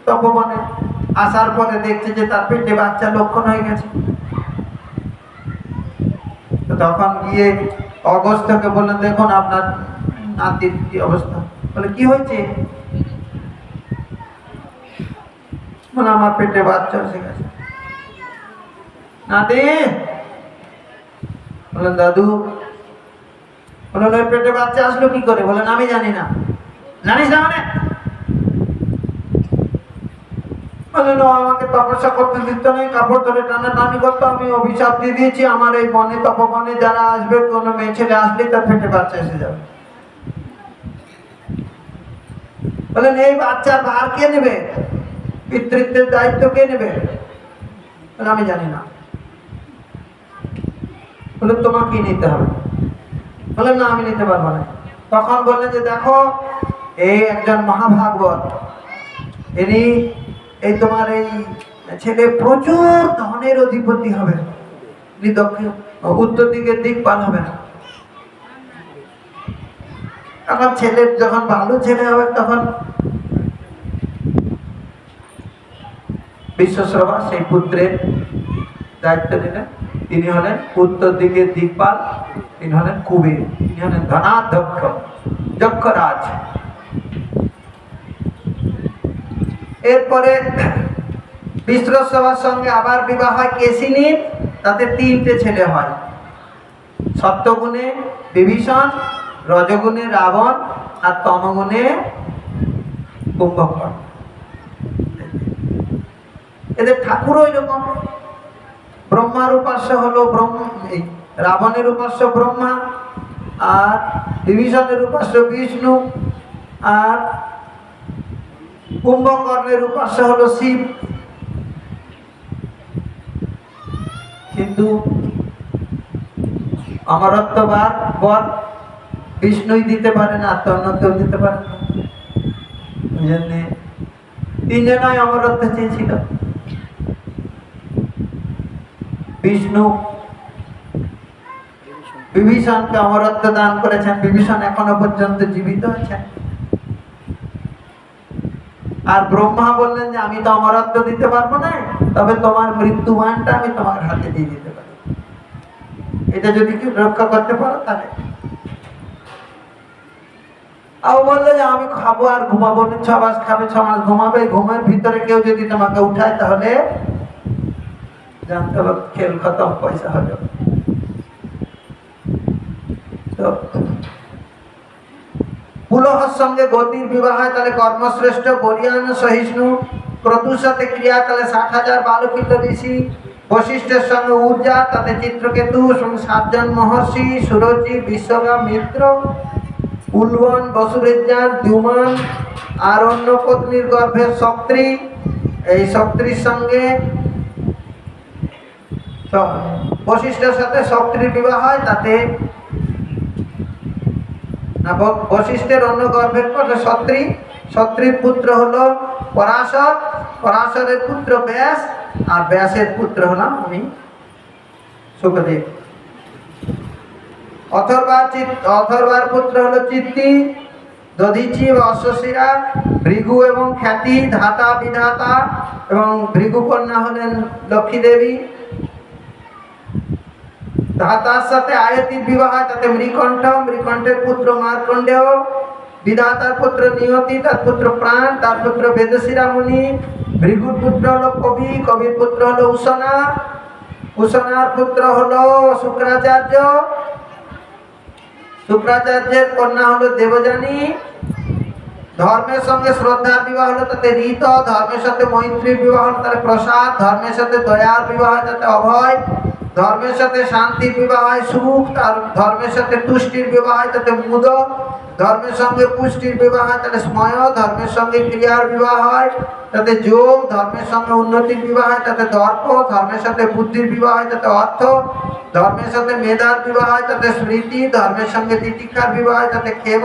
তপবনে। আসার পরে দেখছে যে তার পেটে বাচ্চা লক্ষণ হয়ে গেছে। তো তখন গিয়ে অগস্ত্যকে বললেন, দেখুন আপনার নাতির কি অবস্থা। বলে কি হয়েছে? বলে আমার পেটে বাচ্চা এসে গেছে। নাতি। বলেন দাদু। বলেন ওই পেটে বাচ্চা আসলো কি করে? বলেন আমি জানি না। জানিস না মানে? বলেন ও আমাকে তপস্যা করতে দিত না, কাপড় ধরে টানাটানি করতো, আমি অভিশাপ দিয়ে দিয়েছি আমার এই বনে, তপবনে যারা আসবে, কোনো মেয়ে ছেলে আসলে তার পেটে বাচ্চা এসে যাবে। বলেন এই বাচ্চার ভার কে নেবে? পিতৃত্বের দায়িত্ব কে নেবে? বলে আমি জানি না। বলে তোমাকেই নিতে হবে। বলেন না আমি নিতে পারবো না। তখন বললেন যে দেখো, এই একজন মহাভাগবত, ইনি এই তোমার এই ছেলে প্রচুর ধনের অধিপতি হবে, দক্ষিণ উত্তর দিকের দিকপাল হবে না। তখন ছেলের যখন ভালো ছেলে হবে, তখন বিশ্বশ্রবা সেই পুত্রের দায়িত্ব নিলেন। তিনি হলেন উত্তর দিকের দিকপাল, তিনি হলেন কুবের, তিনি হলেন ধনাধ্যক্ষ, যক্ষরাজ। এরপরে বিশ্বশ্রবার সঙ্গে আবার বিবাহ হয় কেশিনীর, তাতে 3টে ছেলে হয়। সত্যগুণে বিভীষণ, রজগুণে রাবণ, আর তমগুণে কুম্ভকর্ণ। এদের ঠাকুরও এরকম। ব্রহ্মার উপাস্য হলো রাবণের উপাস্য ব্রহ্মা, আর বিভীষণের উপাস্য বিষ্ণু, আর কুম্ভকর্ণের উপাস্য হলো শিব। কিন্তু অমরত্ব বর বিষ্ণুই দিতে পারেন, আর অন্য কেউ দিতে পারেন না। ওই জন্যে 3 জনাই অমরত্ব চেয়েছিল। বিষ্ণু বিভীষণকে অমরত্ব দান করেছেন। বিভীষণ এখনো পর্যন্ত জীবিত আছেন। আর ব্রহ্মা বললেন যে আমি তো অমরত্ব দিতে পারবো না, তবে তোমার মৃত্যুবানটা আমি তোমার হাতে দিয়ে দিতে পারি। এটা যদি কেউ রক্ষা করতে পারো তাহলে। আর বললো যে আমি খাবো আর ঘুমাবো, 6 মাস খাবে 6 মাস ঘুমাবে। ঘুমের ভিতরে কেউ যদি তোমাকে উঠায় তাহলে জানতে হবে খেল খতম, পয়সা হলো। তো পুলহর সঙ্গে গতির বিবাহ হয় তাহলে কর্মশ্রেষ্ঠ, বরিয়ান সহিষ্ণু, ক্রতুর সাথে ক্রিয়া তাহলে 60,000 বালকিত ঋষি, বশিষ্ঠের সঙ্গে ঊর্জা তাতে চিত্রকেতু, 7 জন মহর্ষি, সুরজি, বিশ্বগা, মিত্র, উলবন, বসুরেজ্জার, দ্যুমান, আর অন্য পত্নীর গর্ভের শক্তি। এই শক্তির সঙ্গে বশিষ্ঠের সাথে শক্তির বিবাহ হয়, তাতে বশিষ্ঠের অন্য গর্ভের পর শত্রী, শত্রীর পুত্র হলো পরাশর, পরাশরের পুত্র ব্যাস, আর ব্যাসের পুত্র হলাম আমি সুখদেব। অথর্বার পুত্র হলো চিত্তি, দধিচি বা অশ্বশিরা, ভৃগু এবং খ্যাতি, ধাতা বিধাতা, এবং ভৃগু কন্যা হলেন লক্ষ্মী দেবী। ধাতার সাথে আয়তির বিবাহ, তাতে মৃকণ্ঠ, মৃকণ্ঠের পুত্র মার্কণ্ডেয়, বিধাতার পুত্র নিয়তি, তার পুত্র প্রাণ, তার পুত্র বেদশিরা মুনি। ভৃগুর পুত্র হলো কবি, কবির পুত্র হলো উষণা, উষণার পুত্র হলো শুক্রাচার্য, শুক্রাচার্যের কন্যা হলো দেবযানী। ধর্মের সঙ্গে শ্রদ্ধার বিবাহ হলো তাতে ঋত, ধর্মের সাথে মৈত্রীর বিবাহ হলো তাতে প্রসাদ, ধর্মের সাথে দয়ার বিবাহ হয় তাতে অভয়, ধর্মের সাথে শান্তির বিবাহ হয় সুখ, তার ধর্মের সাথে তুষ্টির বিবাহ হয় তাতে মুদক, ধর্মের সঙ্গে পুষ্টির বিবাহ হয় তাতে স্ময়, ধর্মের সঙ্গে ক্রিয়ার বিবাহ হয় তাতে যোগ, ধর্মের সঙ্গে উন্নতির বিবাহ হয় তাতে দর্প, ধর্মের সাথে বুদ্ধির বিবাহ হয় তাতে অর্থ, ধর্মের সাথে মেধার বিবাহ হয় তাতে স্মৃতি, ধর্মের সঙ্গে তিতিক্ষার বিবাহ হয় তাতে ক্ষেম,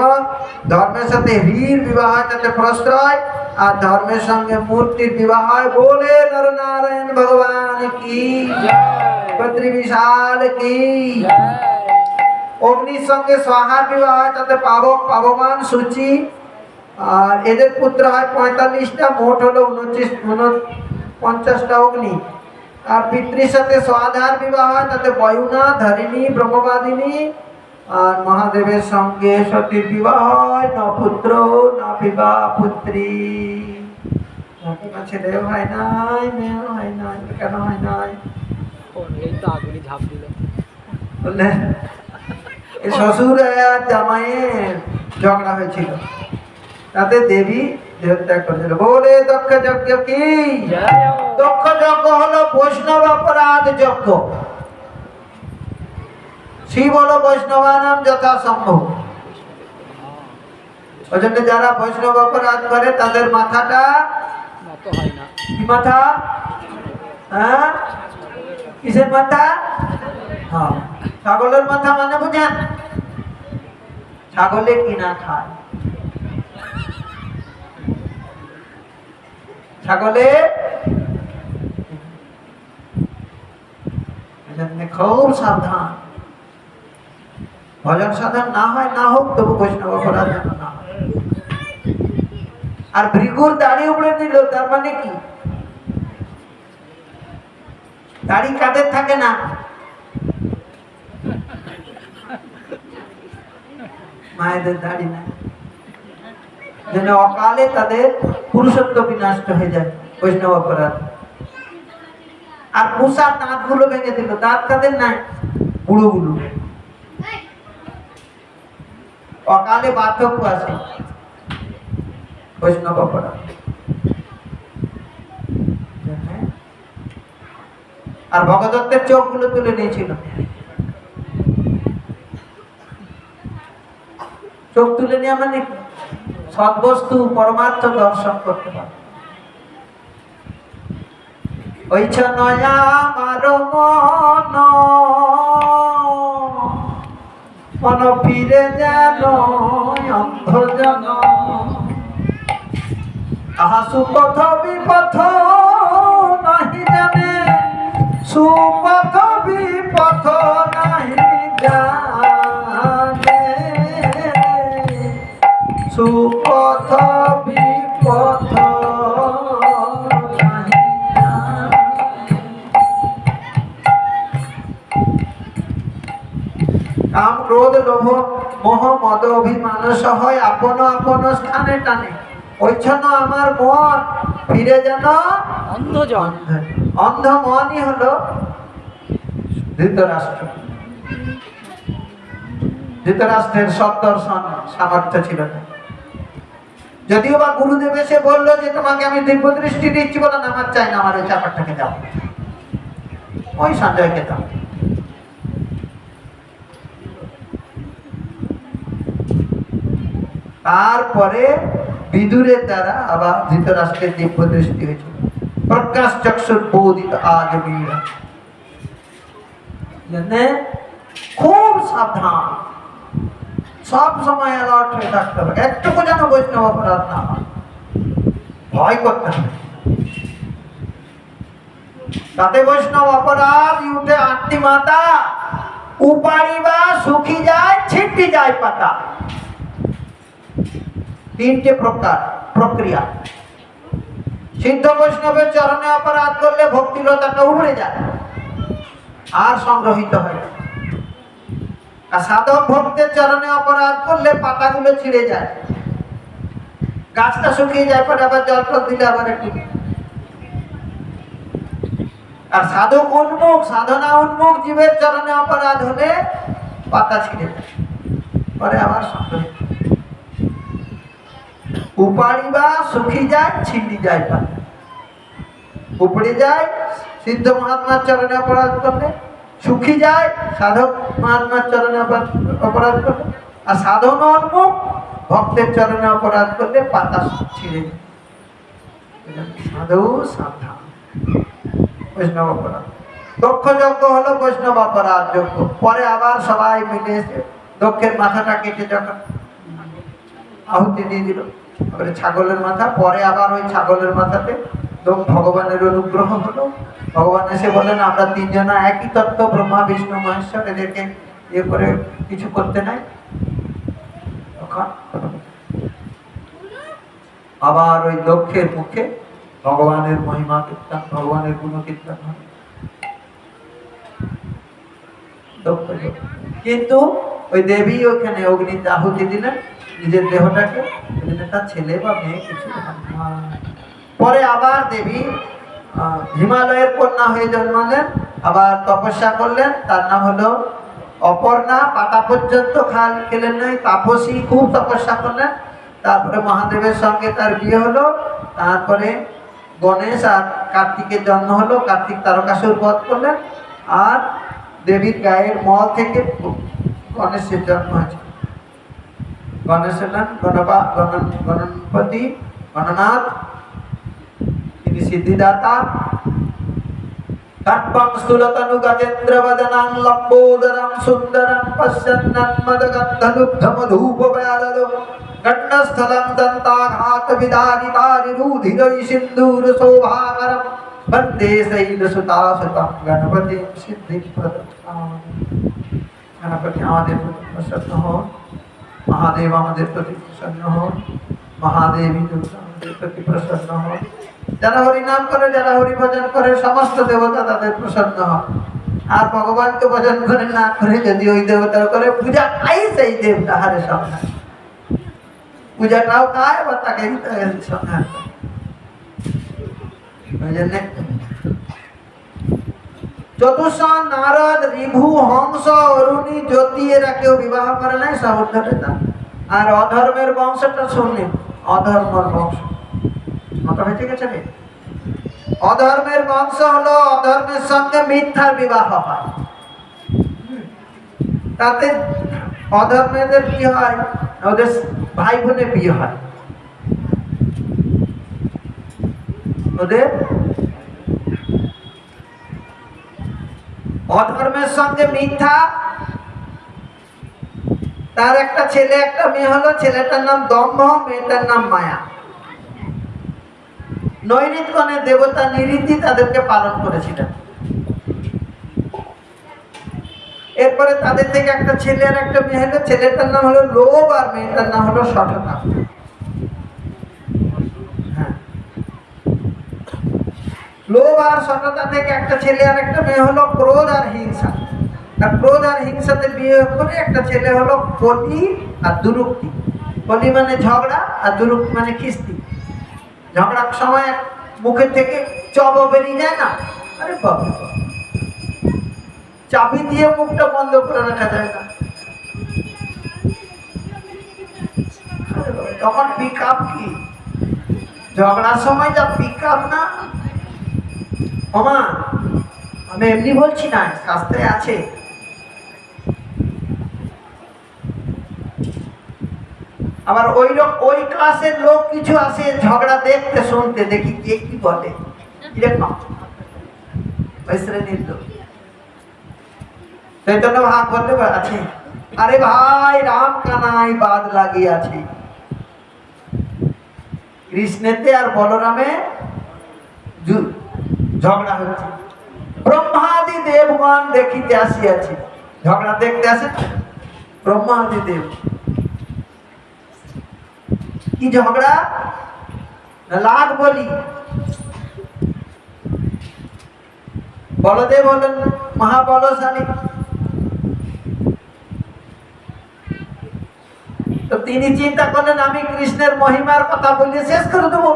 ধর্মের সাথে হীর বিবাহ হয় তাতে প্রশ্রয়, আর ধর্মের সঙ্গে মূর্তির বিবাহ হয়। বলে নরনারায়ণ ভগবান কি পত্রী বিশাল কি। অগ্নির সঙ্গে স্বাহার বিবাহ হয় তাতে পাবক, পাবমান, সূচি, আর এদের পুত্র হয় 45টা, মোট হলো 49টা অগ্নি। আর পিতৃর সাথে স্বাধার বিবাহ হয় তাতে বয়ুনা, ধরিণী, ব্রহ্মবাদিনী, আর মহাদেবের সঙ্গে সতীর বিবাহ হয়। ন পুত্র না পিবা পুত্রী, ছেলে হয় নাই, মেয়ে হয় নাই। কেন হয় নাই? বললেন শ্বশুর আর জামাইয়ের ঝগড়া হয়েছিল, তাতে দেবী দেহত্যাগ করেছিল। বলে দক্ষ যজ্ঞ কি? দক্ষ যজ্ঞ হলো বৈষ্ণব অপরাধ যজ্ঞ। শিব হলো বৈষ্ণবানাম যথাসম্ভব। ওই জন্য যারা বৈষ্ণব অপরাধ করে তাদের মাথাটা কি মাথা? হ্যাঁ, কিসের মাথা? হ্যাঁ, ছাগলের মাথা মানে বুঝেন? ছাগলে কিনা খায়, ছাগলে খুব সাবধান। ভজন সাধন না হয় না হোক, তবু বৈষ্ণব অপরাধ যেন না হয়। আর ভৃগুর দাড়ি উপড়ে দিল, তার মানে কি? দাড়ি কাদের থাকে না? মায়েদের দাড়ি না, যেন অকালে তাদের পুরুষত্ব বিনষ্ট হয়ে যায় বৈষ্ণব অপরাধ। আর পুষার দাঁত গুলো ভেঙে দিল, দাঁত কাদের নাই? বুড়ো গুলো। অকালে বার্ধক্য আসে, বৈষ্ণব অপরাধ। আর ভগদত্তের চোখ গুলো তুলে নিয়েছিল, চোখ তুলে নেওয়া মানে সদ্বস্তু পরমার্থ দর্শন করতে পারে। ওই নয়া আমার মন, মন ফিরে যেন অন্ধজন, আহা সুপথ বিপথ নাহি জানে, সুপথ পথ নাহি জানে, সুপথ বিপথ নাহি জানে। কাম ক্রোধ লোভ মোহ মদ অভিমান সহ আপন আপন স্থানে টানে, ওই জন্য আমার মন ফিরে যেন অন্ধজন। অন্ধ মনই হলো ধৃতরাষ্ট্র। ধৃতরাষ্ট্রের সদ্দর্শন সামর্থ্য ছিল না, যদিও বা গুরুদেব এসে বললো যে তোমাকে আমি দিব্য দৃষ্টি দিচ্ছি, বলো না আমার চাই না, আমার ওই চাকরটাকে দাও, ওই সঞ্জয়কে দাও। তারপরে বিদুরের দ্বারা আবার ধৃতরাষ্ট্রের দিব্য দৃষ্টি হয়েছিল। প্রকাশ চক্ষুর বোধিত আজ বীরা, খুব সাবধান, সব সময় অ্যালার্ট হয়ে থাকতে হবে, একটুকু যেন বৈষ্ণব অপরাধ না হয়, ভয় করতে হবে। তাতে বৈষ্ণব অপরাধ উঠে আটটি মাতা, উপাড়ি বা শুকি যায়, ছিটি যায় পাতা। তিনটে প্রকার প্রক্রিয়া। সিদ্ধ বৈষ্ণবের চরণে অপরাধ করলে ভক্তিলতাটা উড়ে যায় আর সংগ্রহিত হয়, আর সাধক ভক্তের চরণে অপরাধ করলে পাতাগুলো ছিঁড়ে যায়, গাছটা শুকিয়ে যায়, পরে আবার জল টল দিলে আবার একটু। আর সাধক উন্মুখ সাধনা উন্মুখ জীবের চরণে অপরাধ হলে পাতা ছিঁড়ে যায়, পরে আবার সংগ্রহিত। উপাড়ি বা শুকি যায়, ছিন্নি যায় পাতা, উপড়ে যায় সিদ্ধ মহাত্মার চরণে অপরাধ করলে, সুখী যায় সাধক মহাত্মার চরণে অপরাধ করলে, আর সাধন উন্মুখ ভক্তের চরণে অপরাধ করলে পাতা ছিঁড়ে যায়। সাধু সাবধান। বৈষ্ণব অপরাধ দক্ষ যজ্ঞ হলো বৈষ্ণব অপরাধ যজ্ঞ। পরে আবার সবাই মিলে এসে দক্ষের মাথাটা কেটে যখন আহুতি দিয়ে দিল, ছাগলের মাথা, পরে আবার ওই ছাগলের মাথাতে ভগবানের অনুগ্রহ হলো। ভগবান এসে বলেন আমরা তিনজনা একই তত্ত্ব, ব্রহ্মা বিষ্ণু মহেশ্বর, এদেরকে ইয়ে করে কিছু করতে নাই। আবার ওই দক্ষের মুখে ভগবানের মহিমা কীর্তন, ভগবানের গুণ কীর্তন হয়। কিন্তু ওই দেবী ওখানে অগ্নিতে আহুতি দিলেন নিজের দেহটাকে, তার ছেলে বা মেয়ে কিছু। পরে আবার দেবী হিমালয়ের কন্যা হয়ে জন্মালেন, আবার তপস্যা করলেন, তার নাম হলো অপর্ণা। পাতা পর্যন্ত খেলেন নাই, তাপসী, খুব তপস্যা করলেন। তারপরে মহাদেবের সঙ্গে তার বিয়ে হলো, তারপরে গণেশ আর কার্তিকের জন্ম হলো, কার্তিক তারকাসুর বধ করলেন, আর দেবীর গায়ের মল থেকে গণেশের জন্ম হয়েছে। গণেশ হলেন গণপতি, গণনাথ, তিনি সিদ্ধিদাতা। কাট্পং স্থূলতনু গজেন্দ্র বদনাং লম্বোদরং সুন্দরং পশ্যন্নন্মদগন্ধলুব্ধমধূপব্যাললো গণ্ডস্থলং দন্তাঘাত বিদারিতারিরুধিरै সিন্দূর শোভাকরং বন্দে শৈলসুতাসুতং গণপতিং সিদ্ধিপ্রদং। গণপতি আমাদের প্রতি প্রসন্ন হন, মহাদেব আমাদের প্রতি প্রসন্ন হন, মহাদেবী দুর্গা আমাদের প্রতি প্রসন্ন হন। যারা হরিনাম করে, যারা হরি ভজন করে, সমস্ত দেবতা তাদের প্রসন্ন হন। আর ভগবানকে ভজন করে না করে যদি ওই দেবতা করে পূজা খাই, সেই দেব তাহারে সন্ধান, পূজাটাও খায় বা তাকে সন্ধান। চতুর্শ নারদ, ঋভু, হংস, অরুণী, জ্যোতি, এরা কেউ বিবাহ করে নাই, সব উদ্ধরেতা। আর অধর্মের বংশটা শুনলেন, অধর্মের বংশ মতো হয়েছে গেছে রে। অধর্মের বংশ হলো অধর্মের সঙ্গে মিথ্যার বিবাহ হয়। তাতে অধর্মেদের কি হয়, ওদের ভাই বোনের বিয়ে হয়, ওদের অধর্মের সঙ্গে মিথ্যা। তার একটা ছেলে একটা মেয়ে হলো, ছেলেটার নাম দম্ভ, মেয়েটার নাম মায়া। নৈরিতগণের দেবতা নিরীতি তাদেরকে পালন করেছিলেন। এরপরে তাদের থেকে একটা ছেলে আর একটা মেয়ে হলো। ছেলেটার নাম হলো লোভ আর মেয়েটার নাম হলো সঠতা। হ্যাঁ, লোভ আর সততা থেকে একটা ছেলে আর একটা মেয়ে হলো ক্রোধ আর হিংসা। আর ক্রোধ আর হিংসাতে বিয়ে করে একটা ছেলে হলো কলি আর দুরুক্তি। কলি মানে ঝগড়া আর দুরুক্তি মানে খিস্তি। ঝগড়ার সময় মুখের থেকে চব বেরিয়ে যায় না, আরে বাবা, চাবি দিয়ে মুখটা বন্ধ করে রাখা যায় না, তখন পিক আপ কি ঝগড়ার সময় যা পিক আপ না। মামা আমি এমনি বলছি না, শাস্ত্রে আছে। আবার ওই ক্লাসের লোক কিছু আসে ঝগড়া দেখতে শুনতে, দেখি কে কি বলে, এরকম ওই শ্রেণীর লোক। চৈতন্য ভাগ বলতে আছে, আরে ভাই রাম কানাই বাদ লাগিয়ে আছে, কৃষ্ণেতে আর বলরামে ঝগড়া হচ্ছে। ব্রহ্মাদি দেবগণ দেখিতে আসিয়াছে, ঝগড়া দেখতে আসে ব্রহ্মাদি দেব। কি ঝগড়া? লাগ বলি। বলদেব হলেন মহাবলশালী, তো তিনি চিন্তা করলেন আমি কৃষ্ণের মহিমার কথা বলে শেষ করে দেবো।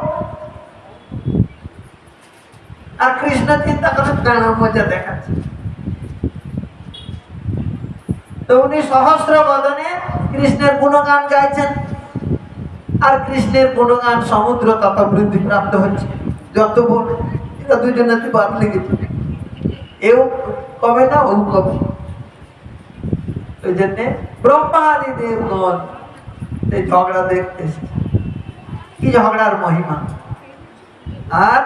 আর কৃষ্ণ চিন্তা করেন গানা মজা দেখাচ্ছে, তো উনি সহস্র বদনে কৃষ্ণের গুণগান গাইছেন। আর কৃষ্ণের গুণগান সমুদ্র তত বৃদ্ধি প্রাপ্ত হচ্ছে। যত বল এটা দুজনেতে বাদ লেগেছে, এও কবে না ও কবে। ওই জন্যে ব্রহ্মাদি দেবগণ এই ঝগড়া দেখতেছে, কি ঝগড়ার মহিমা। আর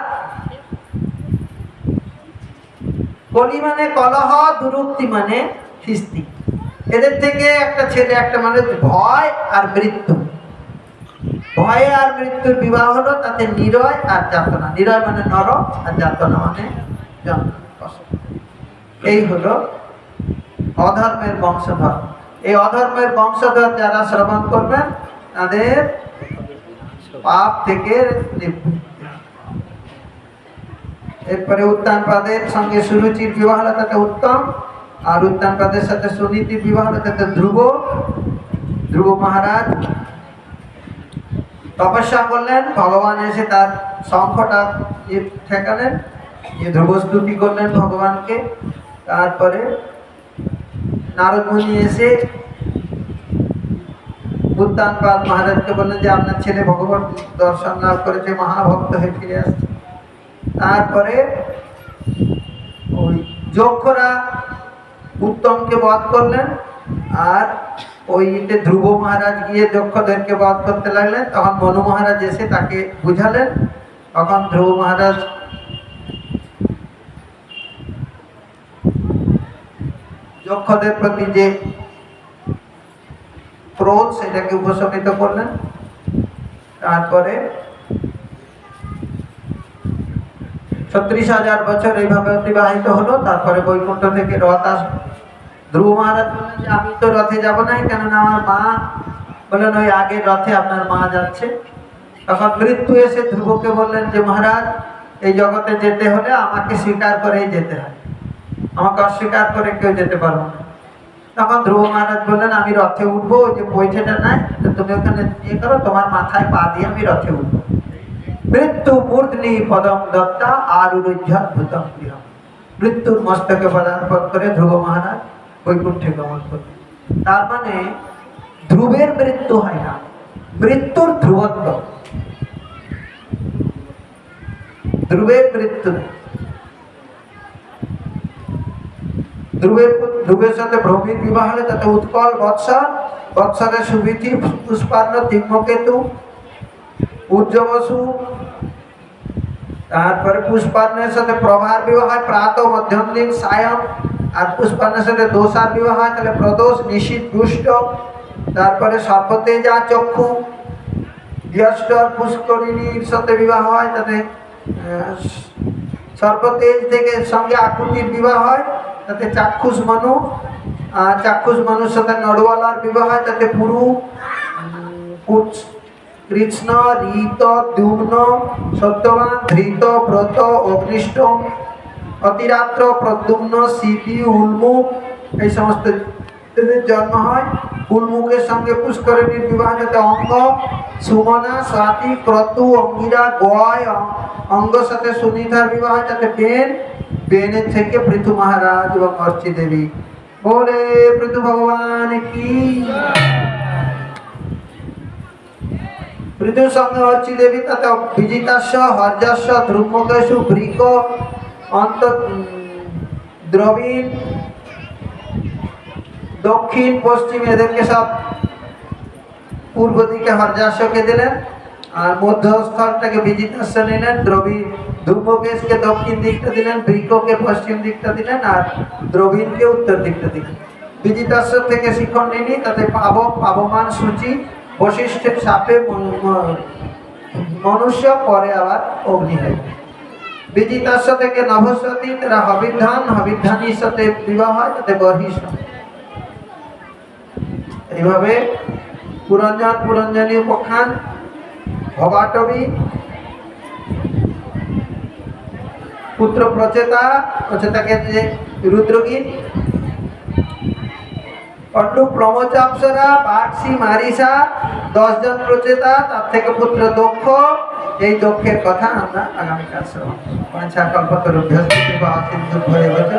কলি মানে কলহ, দুরুক্তি মানে খিস্তি। এদের থেকে একটা ছেলে একটা মানুষ ভয় আর মৃত্যু, ভয় আর মৃত্যুর বিবাহ হলো, তাতে নিরয় আর যাতনা। নিরয় মানে নরক আর যাতনা মানে যন্ত্রণা। এই হলো অধর্মের বংশধর। এই অধর্মের বংশধর যারা শ্রবণ করবেন তাদের পাপ থেকে নিবৃত্তি। এরপরে উত্তানপাদের সঙ্গে সুরুচির বিবাহ হলো, তাতে উত্তম। আর উত্তানপাদের সাথে সুনীতির বিবাহ হলো, তাতে ধ্রুব মহারাজ তপস্যা করলেন। ভগবান এসে তার শঙ্খটা ঠেকালেন, যে ধ্রুব স্তুতি করলেন ভগবানকে। তারপরে নারদ মুনি এসে উত্তানপাদ মহারাজকে বললেন যে আপনার ছেলে ভগবান দর্শন লাভ করেছে, মহাভক্ত হয়ে ফিরে আসছে। তারপরে ওই যক্ষরা উত্তমকে বধ করলেন। আর ওইতে ধ্রুব মহারাজ গিয়ে যক্ষদেরকে বধ করতে লাগলেন। তখন মনু মহারাজ এসে তাকে বুঝালেন। তখন ধ্রুব মহারাজ যক্ষদের প্রতি যে ক্রোধ সেটাকে উপশমিত করলেন। তারপরে 36,000 বছর এইভাবে অতিবাহিত হলো। তারপরে বৈকুণ্ঠ থেকে রথ আসবে। ধ্রুব মহারাজ বললেন যে আমি তো রথে যাব না, কেননা আমার মা বললেন ওই আগের রথে আপনার মা যাচ্ছে। তখন মৃত্যু এসে ধ্রুবকে বললেন যে মহারাজ এই জগতে যেতে হলে আমাকে স্বীকার করেই যেতে হয়, আমাকে অস্বীকার করে কেউ যেতে পারবো না। তখন ধ্রুব মহারাজ বললেন আমি রথে উঠবো, ওই যে বইটা নাই তুমি ওখানে ইয়ে করো, তোমার মাথায় পা দিয়ে আমি রথে উঠবো। মৃত্যু মূর্ধনি পদম দত্তা আরুরুজ্জাদ্ভুতম প্রিয়। মৃত্যুর মস্তকে পদার্পণ করে ধ্রুব মহারাজ বৈকুণ্ঠে গমন করলেন। তার মানে ধ্রুবের মৃত্যু হয় না, মৃত্যুর ধ্রুবত্ব। ধ্রুবের মৃত্যু, ধ্রুবের সাথে ভ্রমির বিবাহ হলে তাতে উৎকল বৎসর, বৎসরের সুবিধি পুষ্পান্ন তিম্মকেতু উজ্জ্ববসু। তারপরে পুষ্পান্নের সাথে প্রভার বিবাহ হয়, প্রাত মধ্যম দিন সায়ং। আর পুষ্পান্নের সাথে দোষার বিবাহ হয়, তাহলে প্রদোষ নিশীথ দুষ্ট। তারপরে সর্পতেজা চক্ষু। জ্যেষ্ঠ পুষ্করিণীর সাথে বিবাহ হয়, তাতে সর্পতেজ থেকে সঙ্গে আকুতির বিবাহ হয়, তাতে চাক্ষুষ মনু। চাক্ষুষ মানুষ সাথে নড়ওয়ালার বিবাহ হয়, তাতে পুরু কৃষ্ণ ঋত দ্যুম্ন সত্যবান ধৃত ব্রত অগ্নিষ্ঠ অতিরাত্র প্রদ্যুম্ন সিপি উল্মুখ এই সমস্ত এদের জন্ম হয়। উল্মুখের সঙ্গে পুষ্করিণীর বিবাহ যাতে অঙ্গ সুমনা স্বাতি ক্রতু অঙ্গিরা গয় অঙ্গ সাথে সুনিধার বিবাহ যাতে বেনের থেকে পৃথু মহারাজ এবং অর্চি দেবী। বলে পৃথু ভগবান কি। পৃথুর সঙ্গে অর্চি দেবী তাতে বিজিতাস্য হর্যাস্য ধ্রুমকেশু বৃক অন্ত দ্রবীণ দক্ষিণ পশ্চিম এদেরকে সব পূর্ব দিকে হরযাস্যকে দিলেন, আর মধ্যস্থলটাকে বিজিতাস্য নিলেন, দ্রবীণ ধূমকেশকে দক্ষিণ দিকটা দিলেন, বৃককে পশ্চিম দিকটা দিলেন, আর দ্রবীণকে উত্তর দিকটা দিলেন। বিজিতাস্য থেকে শিখন নিনি তাতে পাবমান সূচি বশিষ্ঠের সাপে মনুষ্য, পরে আবার অগ্নি হয়। বিজিতাস্য থেকে নভস্বতী তারা হবিধানীর সাথে বিবাহ হয়, তাতে বর্হিষ্ঠ। এইভাবে পুরঞ্জনী উপখ্যান ভবাটবী পুত্র প্রচেতাকে যে রুদ্রগীত অন্নু প্রমোচাপসরা বাক্সি মারিসা 10 জন প্রচেতা, তার থেকে পুত্র দক্ষ। এই দক্ষের কথা আমরা আগামীকাল শ্রবণ। পাঞ্চা কল্পতরুভ্যস্তে কৃপা সিন্ধু ভবতু।